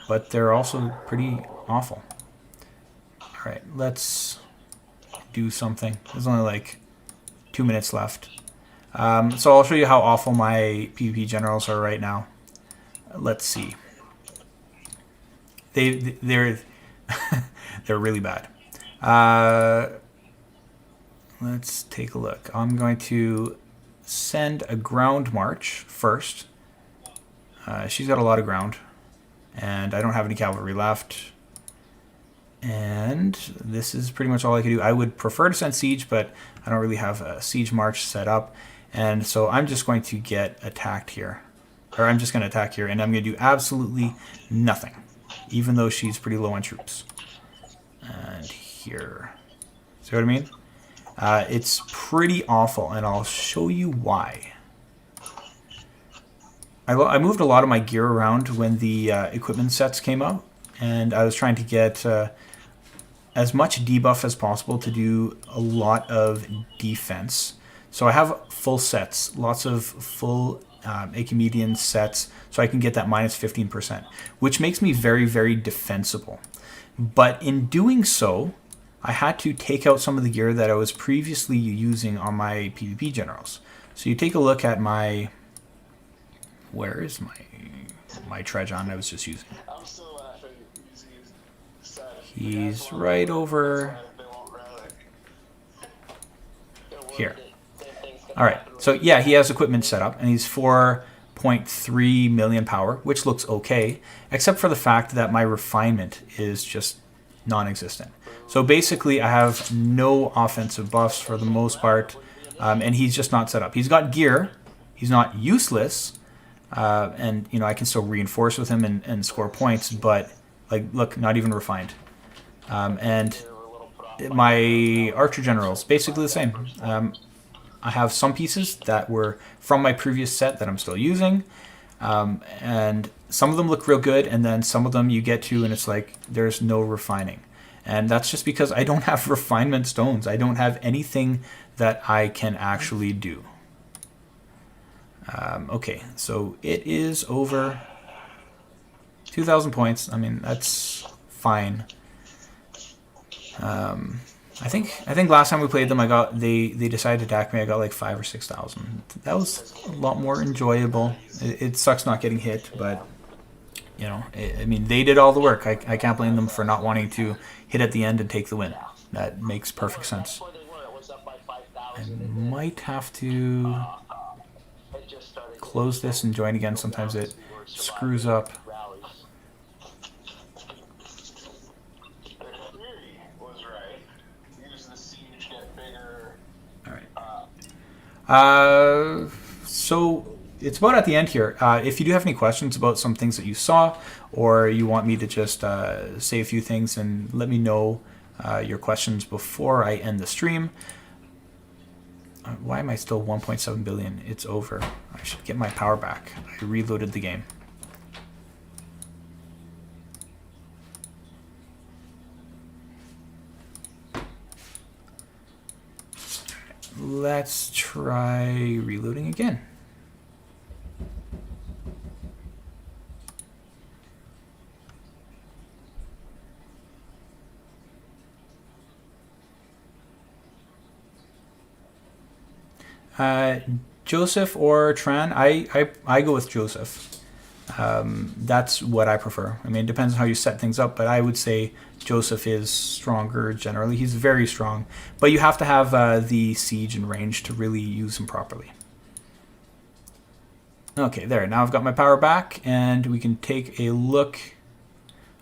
but they're also pretty awful. All right, let's do something. There's only like 2 minutes left. So I'll show you how awful my PvP generals are right now. Let's see. They're they're really bad. Let's take a look. I'm going to send a ground march first. She's got a lot of ground, and I don't have any cavalry left. And this is pretty much all I can do. I would prefer to send siege, but I don't really have a siege march set up. And so I'm just going to get attacked here. Or I'm just going to attack here, and I'm going to do absolutely nothing, even though she's pretty low on troops. And here. See what I mean? It's pretty awful, and I'll show you why. I moved a lot of my gear around when the equipment sets came out, and I was trying to get as much debuff as possible to do a lot of defense. So I have full sets, lots of full Acomedian sets, so I can get that minus 15%, which makes me very, very defensible. But in doing so, I had to take out some of the gear that I was previously using on my PvP generals. So you take a look at my... Where is my Trejon I was just using? I'm still laughing. He's right over here. Alright, so yeah, he has equipment set up, and he's 4.3 million power, which looks okay, except for the fact that my refinement is just non-existent. So basically, I have no offensive buffs for the most part, and he's just not set up. He's got gear, he's not useless, and you know I can still reinforce with him and score points, but like, look, not even refined. And my archer generals basically the same. I have some pieces that were from my previous set that I'm still using, and some of them look real good, and then some of them you get to and it's like there's no refining. And that's just because I don't have refinement stones. I don't have anything that I can actually do. Okay, so it is over 2,000 points. I mean, that's fine. I think last time we played them, they decided to attack me. I got like 5,000 or 6,000. That was a lot more enjoyable. It sucks not getting hit, but you know, I mean, they did all the work. I can't blame them for not wanting to hit at the end and take the win. That makes perfect sense. I might have to close this and join again. Sometimes it screws up. So it's about at the end here. If you do have any questions about some things that you saw, or you want me to just say a few things, and let me know your questions before I end the stream. Why am I still 1.7 billion? It's over. I should get my power back. I reloaded the game. let's try reloading again. Joseph or Tran? I go with Joseph. That's what I prefer. I mean, it depends on how you set things up, but I would say Joseph is stronger generally. He's very strong, but you have to have the siege and range to really use him properly. Okay, there. Now I've got my power back, and we can take a look.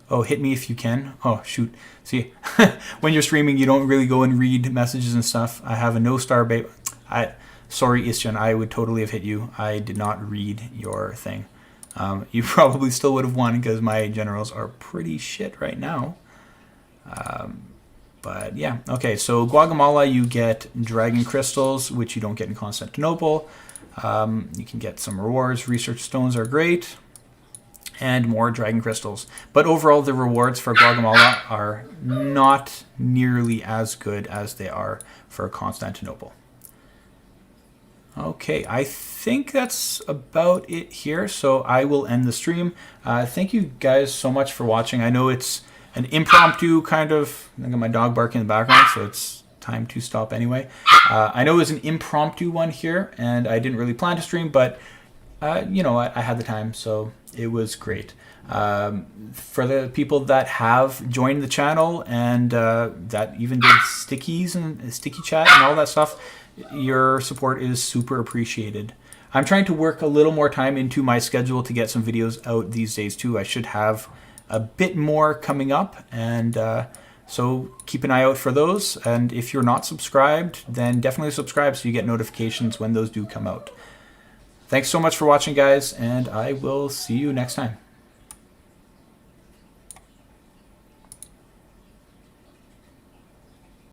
Oh, hit me if you can. Oh, shoot. See, when you're streaming, you don't really go and read messages and stuff. I have a no star bait. Sorry, Istjan, I would totally have hit you. I did not read your thing. You probably still would have won because my generals are pretty shit right now. But yeah, okay, so Gaugamela, you get dragon crystals, which you don't get in Constantinople. You can get some rewards. Research stones are great. And more dragon crystals. But overall, the rewards for Gaugamela are not nearly as good as they are for Constantinople. Okay, I think that's about it here, so I will end the stream. Thank you guys so much for watching. I know it's an impromptu kind of... I got my dog barking in the background, so it's time to stop anyway. I know it was an impromptu one here, and I didn't really plan to stream, but you know, I had the time, so it was great. For the people that have joined the channel and that even did stickies and sticky chat and all that stuff, your support is super appreciated. I'm trying to work a little more time into my schedule to get some videos out these days too. I should have a bit more coming up, and so keep an eye out for those. And if you're not subscribed, then definitely subscribe so you get notifications when those do come out. Thanks so much for watching, guys, and I will see you next time.